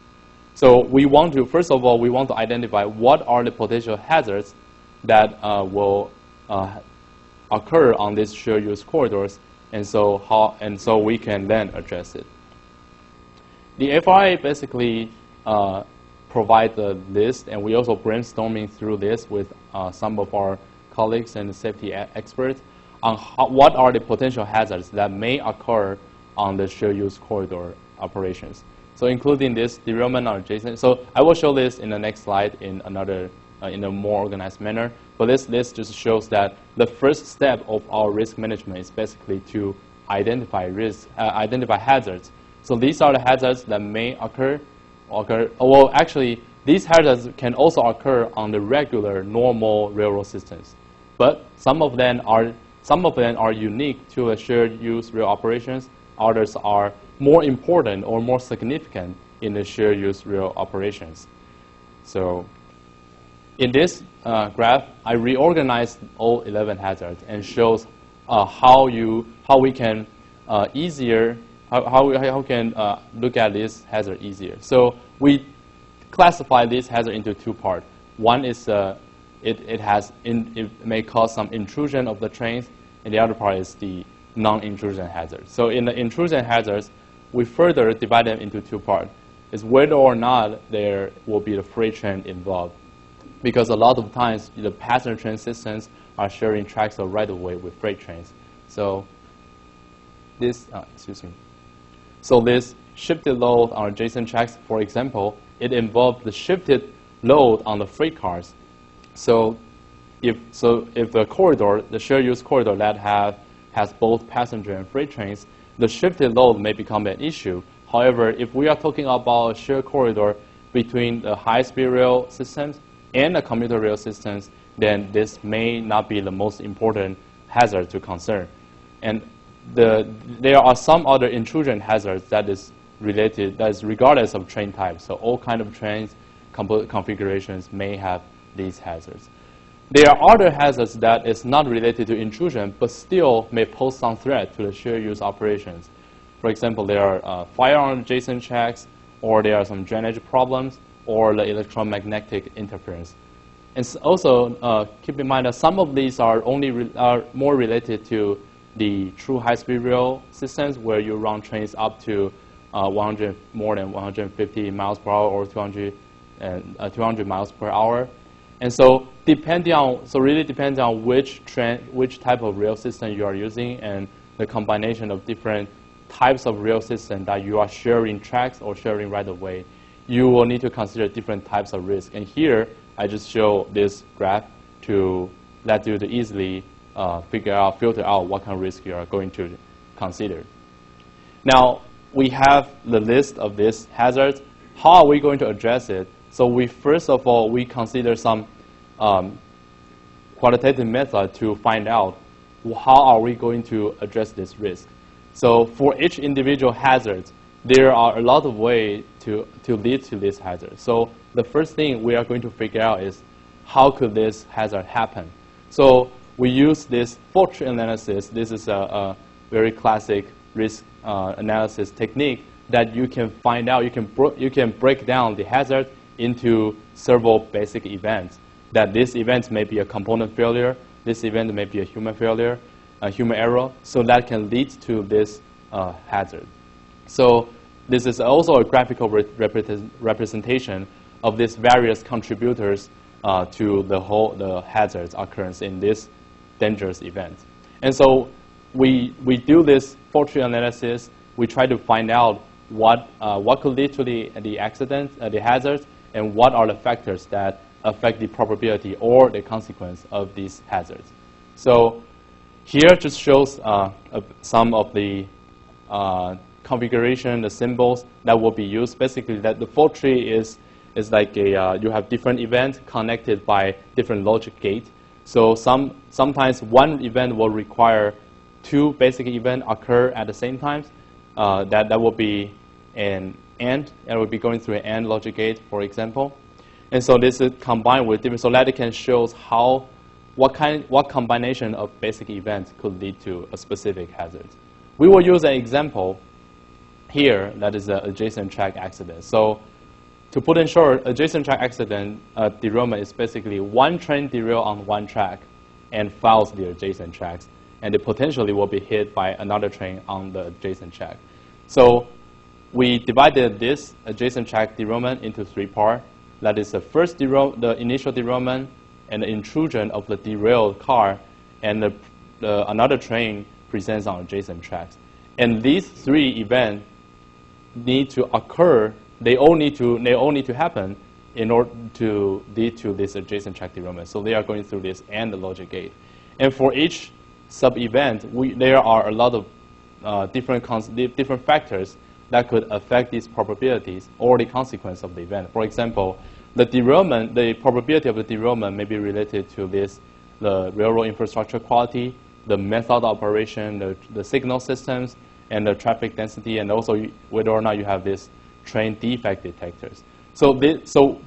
So we want to, first of all, we want to identify what are the potential hazards that will occur on these shared use corridors, and so we can then address it. The FRA basically provide the list, and we also brainstorming through this with some of our colleagues and safety experts on what are the potential hazards that may occur on the shared use corridor operations. So including this derailment or adjacent. So I will show this in the next slide in in a more organized manner. But this list just shows that the first step of our risk management is basically to identify identify hazards. So these are the hazards that may occur. Well, actually, these hazards can also occur on the regular, normal railroad systems. But some of them are unique to the shared use rail operations. Others are more important or more significant in the shared use rail operations. So in this graph, I reorganized all 11 hazards and shows how we can look at this hazard easier. So we classify this hazard into two parts. One is it may cause some intrusion of the trains, and the other part is the non-intrusion hazard. So in the intrusion hazards, we further divide them into two parts. Is whether or not there will be the freight train involved. Because a lot of times, the passenger train systems are sharing tracks of right-of-way with freight trains. So this, So this shifted load on adjacent tracks, for example, it involved the shifted load on the freight cars. So if the corridor, the shared use corridor that has both passenger and freight trains, the shifted load may become an issue. However, if we are talking about a shared corridor between the high-speed rail systems and the commuter rail systems, then this may not be the most important hazard to concern. And there are some other intrusion hazards that is regardless of train type. So all kind of trains configurations may have these hazards. There are other hazards that is not related to intrusion, but still may pose some threat to the shared use operations. For example, there are fire on adjacent tracks, or there are some drainage problems, or the electromagnetic interference. And also keep in mind that some of these are more related to the true high-speed rail systems, where you run trains up to more than 150 miles per hour or 200 miles per hour. And so really depends on which type of rail system you are using, and the combination of different types of rail system that you are sharing tracks or sharing right-of-way, you will need to consider different types of risk. And here, I just show this graph to let you to easily filter out what kind of risk you are going to consider. Now, we have the list of these hazards. How are we going to address it? So first of all, we consider some qualitative method to find out how are we going to address this risk. So for each individual hazard, there are a lot of ways to lead to this hazard. So the first thing we are going to figure out is how could this hazard happen? So we use this fault tree analysis. This is a very classic risk analysis technique that you can find out. You can break down the hazard into several basic events. That this event may be a component failure. This event may be a human failure, a human error. So that can lead to this hazard. So this is also a graphical representation of these various contributors to the hazard's occurrence in this dangerous event. And so we do this fault tree analysis. We try to find out what could lead to the accident, the hazards, and what are the factors that affect the probability or the consequence of these hazards. So here just shows some of the configuration, the symbols that will be used. Basically, that the fault tree is like a you have different events connected by different logic gates. So sometimes one event will require two basic events occur at the same time. That will be an AND, and will be going through an AND logic gate, for example. And so this is combined with different, so that it can show how what combination of basic events could lead to a specific hazard. We will use an example here that is an adjacent track accident. So to put in short, adjacent track accident derailment is basically one train derail on one track and fouls the adjacent tracks, and it potentially will be hit by another train on the adjacent track. So we divided this adjacent track derailment into three parts. That is the first the initial derailment, and the intrusion of the derailed car, and another train presents on adjacent tracks. And these three events need to occur. They all need to happen in order to lead to this adjacent track derailment. So they are going through this AND logic gate. And for each sub-event, there are a lot of different factors that could affect these probabilities or the consequence of the event. For example, the derailment, the probability of the derailment may be related to the railroad infrastructure quality, the method of operation, the signal systems, and the traffic density, and also whether or not you have this train defect detectors. So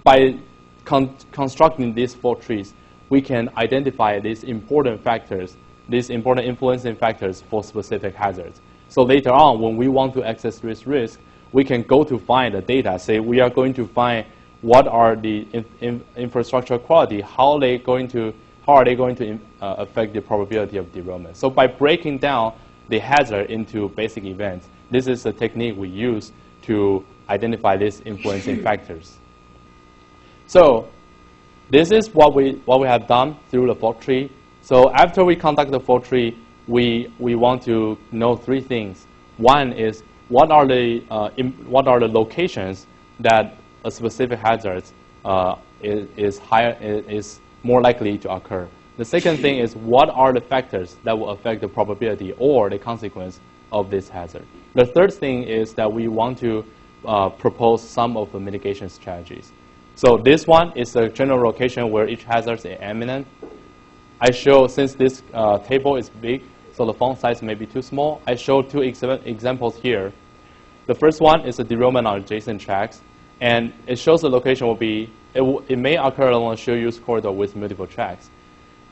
by constructing these fault trees, we can identify these important factors, these important influencing factors for specific hazards. So later on, when we want to access this risk, we can go to find the data. Say we are going to find what are the infrastructure quality, how are they going to affect the probability of derailment. So by breaking down the hazard into basic events, this is the technique we use to identify these influencing factors. So this is what we have done through the fault tree. So after we conduct the fault tree, we want to know three things. One is what are the locations that a specific hazard is more likely to occur. The second thing is what are the factors that will affect the probability or the consequence of this hazard. The third thing is that we want to propose some of the mitigation strategies. So this one is a general location where each hazard is imminent. I show, since this table is big, so the font size may be too small, I show two examples here. The first one is a derailment on adjacent tracks, and it shows the location will be, it may occur along a shared use corridor with multiple tracks.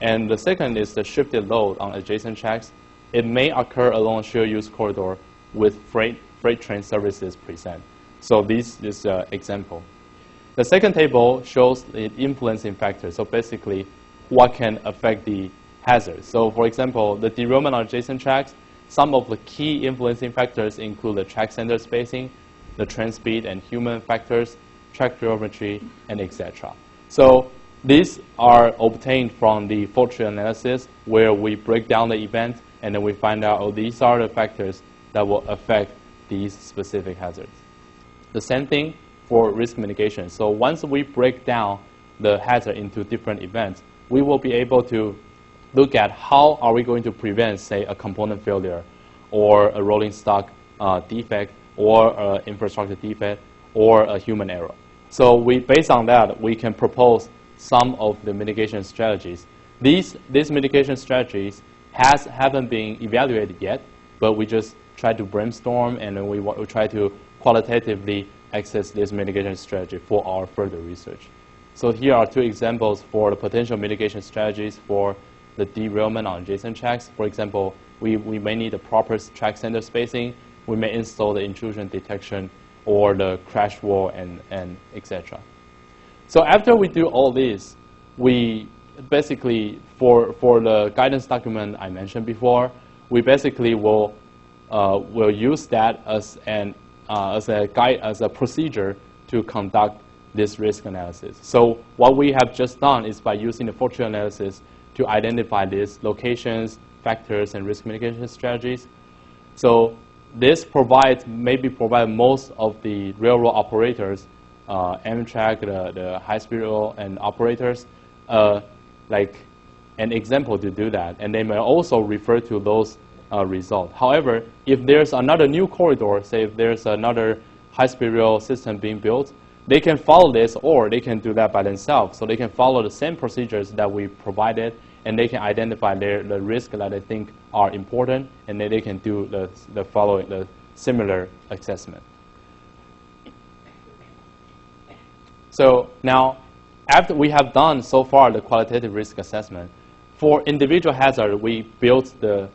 And the second is the shifted load on adjacent tracks. It may occur along a shared use corridor with freight train services present. So this is an example. The second table shows the influencing factors. So basically, what can affect the hazard. So for example, the derailment on adjacent tracks, some of the key influencing factors include the track center spacing, the train speed and human factors, track geometry, and etc. So these are obtained from the fault tree analysis, where we break down the event and then we find out, oh, these are the factors that will affect these specific hazards. The same thing for risk mitigation. So once we break down the hazard into different events, we will be able to look at how are we going to prevent, say, a component failure or a rolling stock defect or an infrastructure defect or a human error. So based on that, we can propose some of the mitigation strategies. These mitigation strategies haven't been evaluated yet, but we just try to brainstorm, and then we try to qualitatively access this mitigation strategy for our further research. So here are two examples for the potential mitigation strategies for the derailment on adjacent tracks. For example, we may need a proper track center spacing. We may install the intrusion detection or the crash wall and etc. So after we do all this, we basically, for the guidance document I mentioned before, we basically will use that as a procedure to conduct this risk analysis. So what we have just done is by using the fault tree analysis to identify these locations, factors, and risk mitigation strategies. So this maybe provide most of the railroad operators, Amtrak, the high-speed rail and operators, like an example to do that. And they may also refer to those result. However, if there's another new corridor, say if there's another high-speed rail system being built, they can follow this, or they can do that by themselves. So they can follow the same procedures that we provided, and they can identify the risks that they think are important, and then they can do the similar assessment. So now, after we have done so far the qualitative risk assessment, for individual hazard, we built the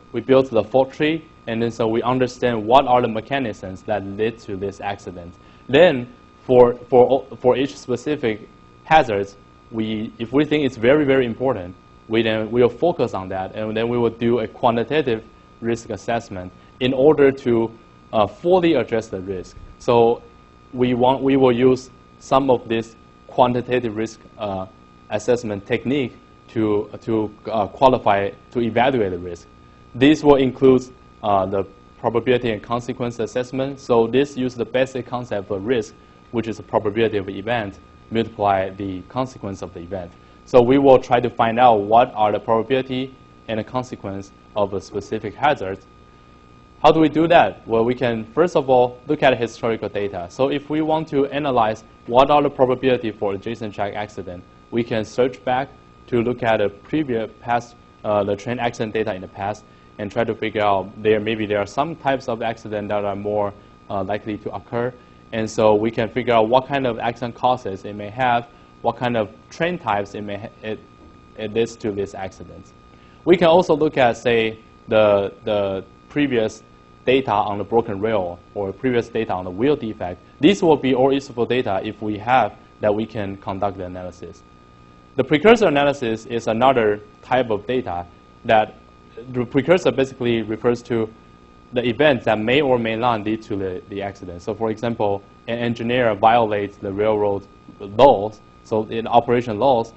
fault tree, and then so we understand what are the mechanisms that lead to this accident. Then, for each specific hazards, if we think it's very, very important, we will focus on that, and then we will do a quantitative risk assessment in order to fully address the risk. So we will use some of this quantitative risk assessment technique to qualify, to evaluate the risk. This will include the probability and consequence assessment. So this uses the basic concept of risk, which is the probability of an event, multiply the consequence of the event. So we will try to find out what are the probability and the consequence of a specific hazard. How do we do that? Well, we can, first of all, look at historical data. So if we want to analyze what are the probability for adjacent track accident, we can search back to look at the previous past, the train accident data in the past, and try to figure out maybe there are some types of accident that are more likely to occur. And so we can figure out what kind of accident causes it may have, what kind of train types it leads to these accidents. We can also look at, say, the previous data on the broken rail or previous data on the wheel defect. These will be all useful data if we have that we can conduct the analysis. The precursor analysis is another type of data that the precursor basically refers to the events that may or may not lead to the accident. So for example, an engineer violates the railroad laws, so in operation laws,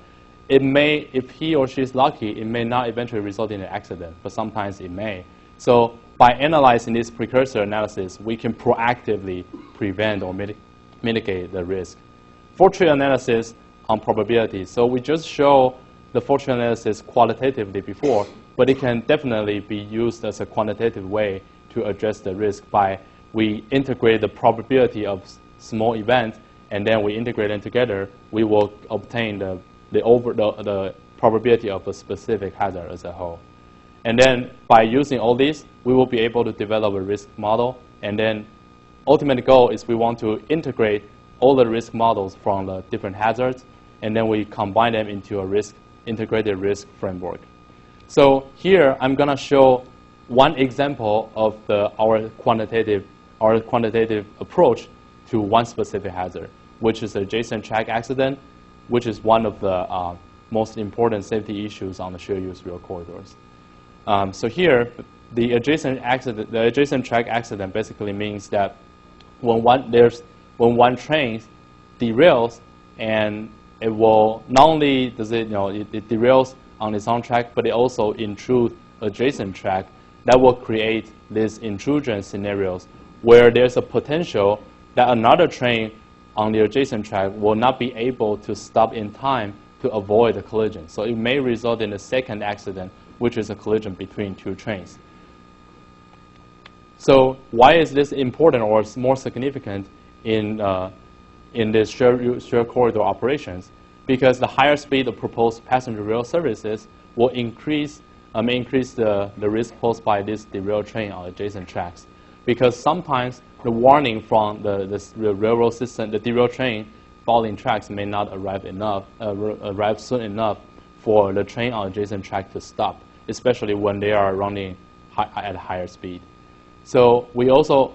it may, if he or she is lucky, it may not eventually result in an accident, but sometimes it may. So by analyzing this precursor analysis, we can proactively prevent or mitigate the risk. Fault tree analysis on probability. So we just show the fault tree analysis qualitatively before, but it can definitely be used as a quantitative way to address the risk by we integrate the probability of small events, and then we integrate them together, we will obtain the probability of a specific hazard as a whole. And then by using all these, we will be able to develop a risk model. And then ultimate goal is we want to integrate all the risk models from the different hazards, and then we combine them into a integrated risk framework. So here I'm going to show one example of our quantitative approach to one specific hazard, which is adjacent track accident, which is one of the most important safety issues on the shared use rail corridors. So here, the adjacent track accident basically means that when one train derails, and it will not only does it derails on its own track, but it also intrudes adjacent track. That will create these intrusion scenarios where there's a potential that another train on the adjacent track will not be able to stop in time to avoid the collision. So it may result in a second accident, which is a collision between two trains. So why is this important or more significant in this shared corridor operations? Because the higher speed of proposed passenger rail services will may increase the risk posed by this derailed train on adjacent tracks. Because sometimes the warning from the railroad system, the derailed train falling tracks may not arrive soon enough for the train on adjacent track to stop, especially when they are running at higher speed. So we also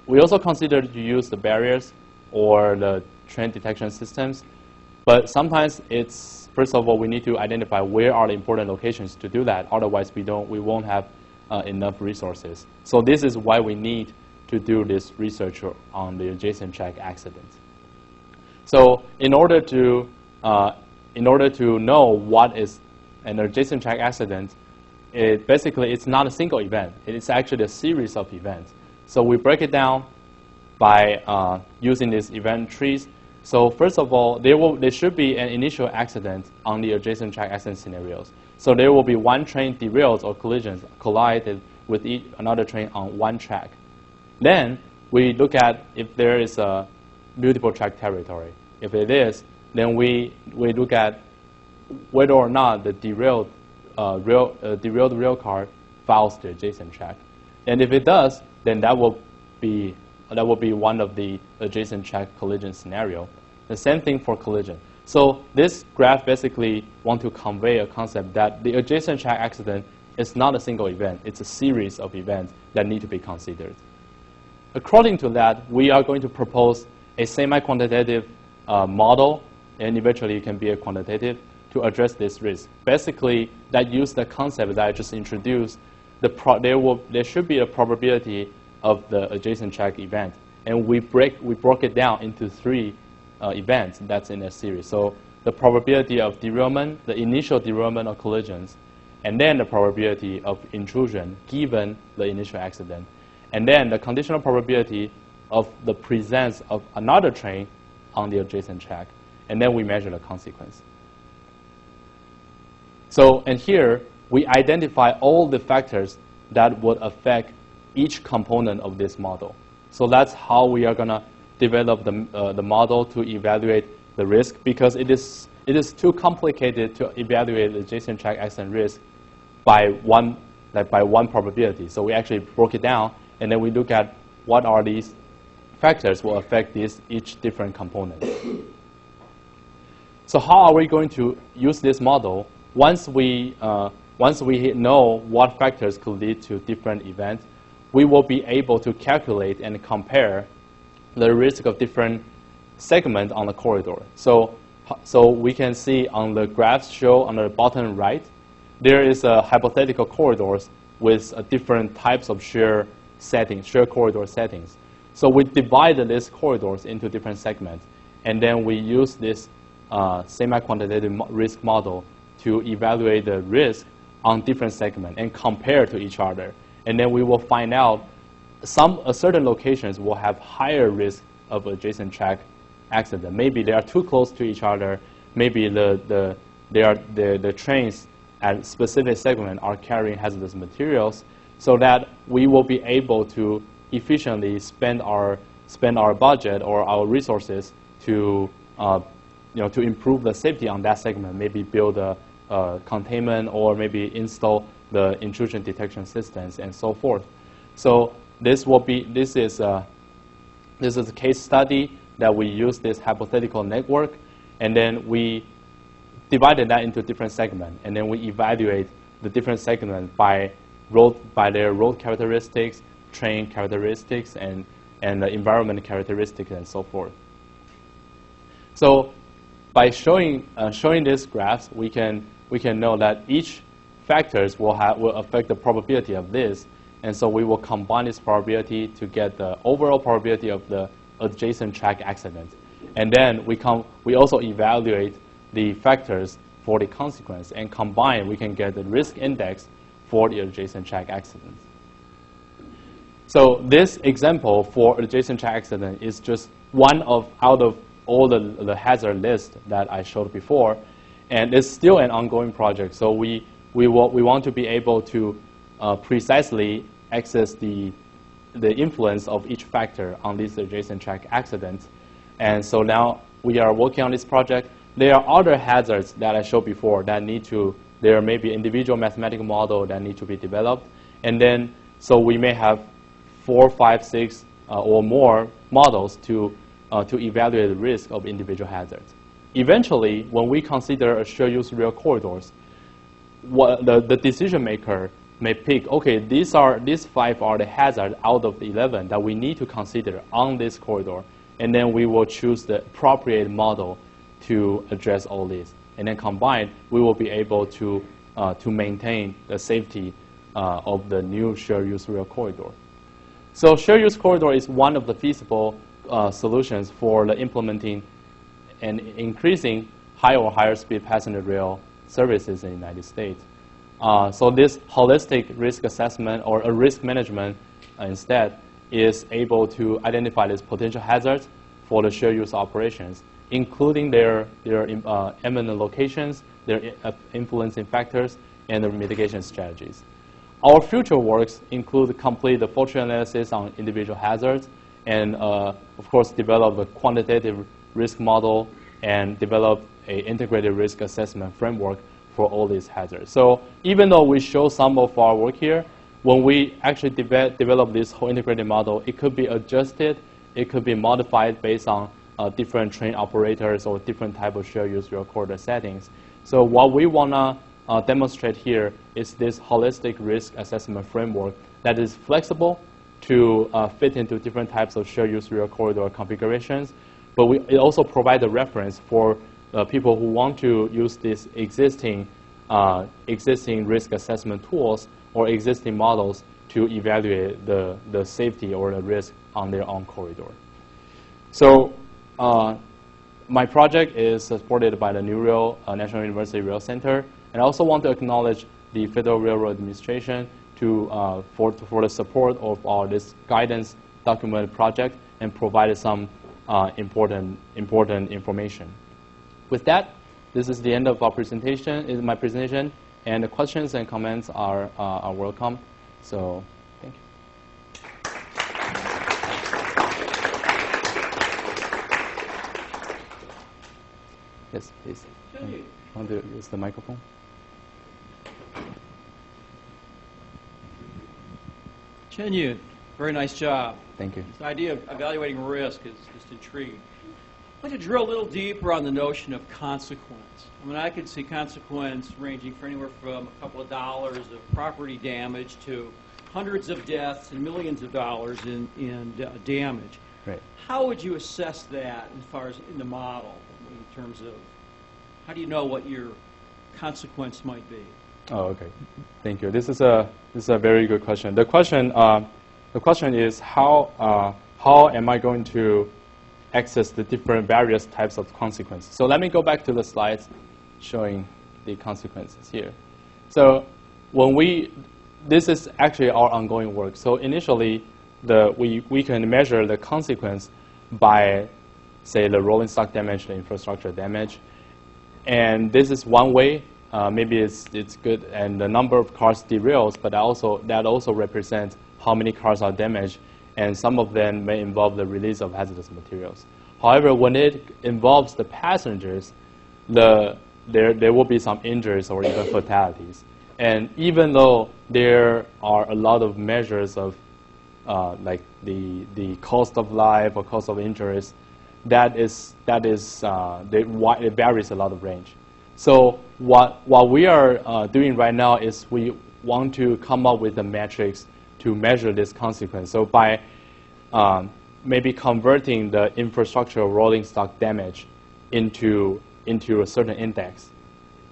consider to use the barriers or the train detection systems, but sometimes it's, first of all, we need to identify where are the important locations to do that. Otherwise, we won't have enough resources. So this is why we need to do this research on the adjacent track accidents. So in order to know what is an adjacent track accident, it's not a single event. It's actually a series of events. So we break it down by using these event trees. So first of all, there should be an initial accident on the adjacent track accident scenarios. So there will be one train derails or collided with another train on one track. Then we look at if there is a multiple track territory. If it is, then we look at whether or not the derailed rail car follows the adjacent track. And if it does, then that will be one of the adjacent track collision scenario. The same thing for collision. So this graph basically wants to convey a concept that the adjacent track accident is not a single event. It's a series of events that need to be considered. According to that, we are going to propose a semi-quantitative model, and eventually it can be a quantitative, to address this risk. Basically, that uses the concept that I just introduced. There should be a probability of the adjacent track event, and we broke it down into 3 events that's in a series. So the probability of derailment, the initial derailment or collisions, and then the probability of intrusion given the initial accident, and then the conditional probability of the presence of another train on the adjacent track, and then we measure the consequence. So, and here we identify all the factors that would affect each component of this model. So that's how we are going to develop the model to evaluate the risk, because it is too complicated to evaluate the adjacent track accident risk by one probability. So we actually broke it down, and then we look at what are these factors will affect each different component. So how are we going to use this model? Once we know what factors could lead to different events, we will be able to calculate and compare the risk of different segments on the corridor. So we can see on the graphs shown on the bottom right, there is a hypothetical corridors with different types of shared corridor settings. So we divided these corridors into different segments, and then we use this semi-quantitative risk model to evaluate the risk on different segments and compare to each other. And then we will find out certain locations will have higher risk of adjacent track accident. Maybe they are too close to each other. Maybe the trains at specific segment are carrying hazardous materials, so that we will be able to efficiently spend our budget or our resources to improve the safety on that segment. Maybe build a containment, or maybe install the intrusion detection systems and so forth. So this is a case study that we use this hypothetical network, and then we divided that into different segments, and then we evaluate the different segments by their road characteristics, train characteristics, and the environment characteristics and so forth. So by showing these graphs, we can know that each factors will affect the probability of this, and so we will combine this probability to get the overall probability of the adjacent track accident, and then we also evaluate the factors for the consequence, and combined we can get the risk index for the adjacent track accident. So this example for adjacent track accident is just one out of all the hazard list that I showed before, and it's still an ongoing project. So we want to be able to precisely access the influence of each factor on these adjacent track accidents. And so now we are working on this project. There are other hazards that I showed before that there may be individual mathematical model that need to be developed. And then, so we may have 4, 5, 6 or more models to evaluate the risk of individual hazards. Eventually, when we consider a shared use rail corridors, the decision maker may pick, okay, these 5 are the hazards out of the 11 that we need to consider on this corridor, and then we will choose the appropriate model to address all these. And then combined, we will be able to maintain the safety of the new shared use rail corridor. So shared use corridor is one of the feasible solutions for the implementing and increasing higher speed passenger rail services in the United States. So this holistic risk assessment or a risk management instead is able to identify these potential hazards for the shared use operations, including their imminent locations, their influencing factors, and their mitigation strategies. our future works include complete the full tree analysis on individual hazards, and of course develop a quantitative risk model and develop an integrated risk assessment framework for all these hazards. So even though we show some of our work here, when we actually develop this whole integrated model, it could be adjusted, it could be modified based on different train operators or different type of share use recorder settings. So what we want to demonstrate here is this holistic risk assessment framework that is flexible to fit into different types of share use real corridor configurations. But it also provides a reference for people who want to use these existing risk assessment tools or existing models to evaluate the safety or the risk on their own corridor. So my project is supported by the New Rail National University Rail Center. And I also want to acknowledge the Federal Railroad Administration for the support of this guidance document project and provided some important information. With that, this is the end of our presentation, my presentation, and the questions and comments are welcome. So thank you. Yes, please. Want to use the microphone? Chen-Yu, very nice job. Thank you. This idea of evaluating risk is just intriguing. I'd like to drill a little deeper on the notion of consequence. I mean, I could see consequence ranging from anywhere from a couple of dollars of property damage to hundreds of deaths and millions of dollars in damage. Right. How would you assess that as far as in the model, in terms of how do you know what your consequence might be? Oh, okay. Thank you. This is a very good question. The question is how am I going to access the different various types of consequences? So let me go back to the slides showing the consequences here. So this is actually our ongoing work. So initially, we can measure the consequence by, say, the rolling stock damage, the infrastructure damage, and this is one way. Maybe it's good, and the number of cars derails, but that also represents how many cars are damaged, and some of them may involve the release of hazardous materials. However, when it involves the passengers, there will be some injuries or even fatalities. And even though there are a lot of measures of like the cost of life or cost of injuries, it varies a lot of range. So what we are doing right now is we want to come up with the metrics to measure this consequence. So by maybe converting the infrastructure rolling stock damage into a certain index,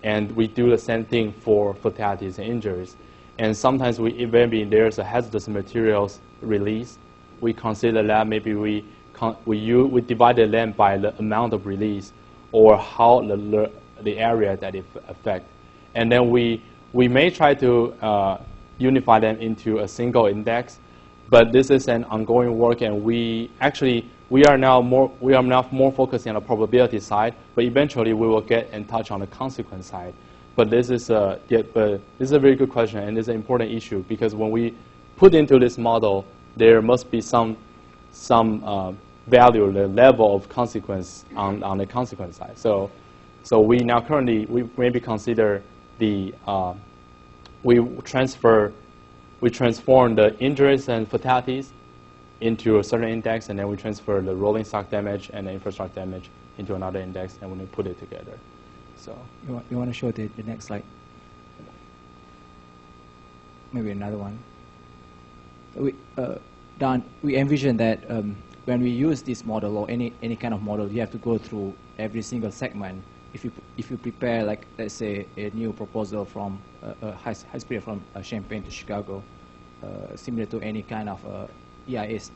and we do the same thing for fatalities and injuries. And sometimes maybe there's a hazardous materials release. We consider that maybe we divide the land by the amount of release or how the area that it affects. And then we may try to unify them into a single index, but this is an ongoing work, and we are now more focusing on the probability side, but eventually we will get in touch on the consequence side. But this is a very good question, and it's an important issue, because when we put into this model, there must be some value, the level of consequence on the consequence side. So we now currently, we maybe consider we transform the injuries and fatalities into a certain index, and then we transfer the rolling stock damage and the infrastructure damage into another index, and we put it together. So you want to show the next slide? Maybe another one. Don, we envision that when we use this model or any kind of model, you have to go through every single segment. If you prepare, like, let's say, a new proposal from high speed from Champaign to Chicago, similar to any kind of EIS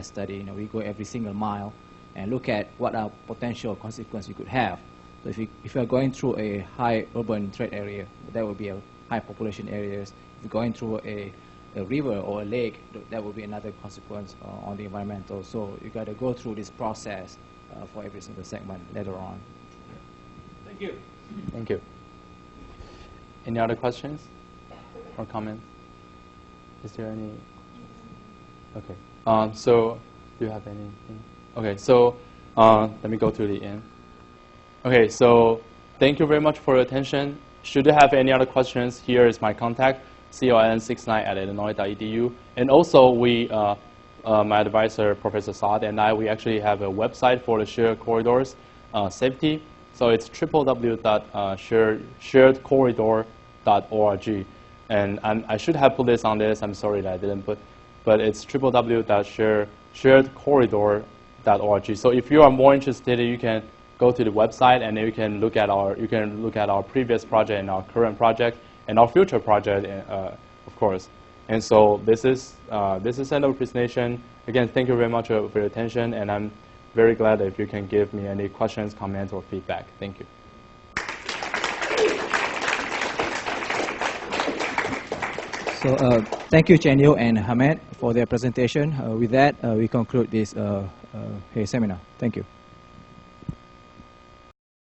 study, we go every single mile and look at what are potential consequences you could have. So if you are going through a high urban trade area, that would be a high population areas. If you're going through a river or a lake, that would be another consequence on the environmental. So you got to go through this process for every single segment later on. Thank you. Thank you. Any other questions or comments? Is there any? Okay. So do you have anything? Okay. So let me go to the end. Okay. So thank you very much for your attention. Should you have any other questions, here is my contact, con69@illinois.edu. And also, my advisor, Professor Saad, and we actually have a website for the shared corridors safety. So it's www.sharedcorridor.org. And I should have put this on this. I'm sorry that I didn't put, but it's www.sharedcorridor.org. So if you are more interested, you can go to the website and you can look at our previous project and our current project and our future project, of course. And so this is the end of the presentation. Again, thank you very much for your attention, and I'm very glad if you can give me any questions, comments, or feedback. Thank you. So thank you, Chen-Yu and Hamed, for their presentation. With that, we conclude this seminar. Thank you.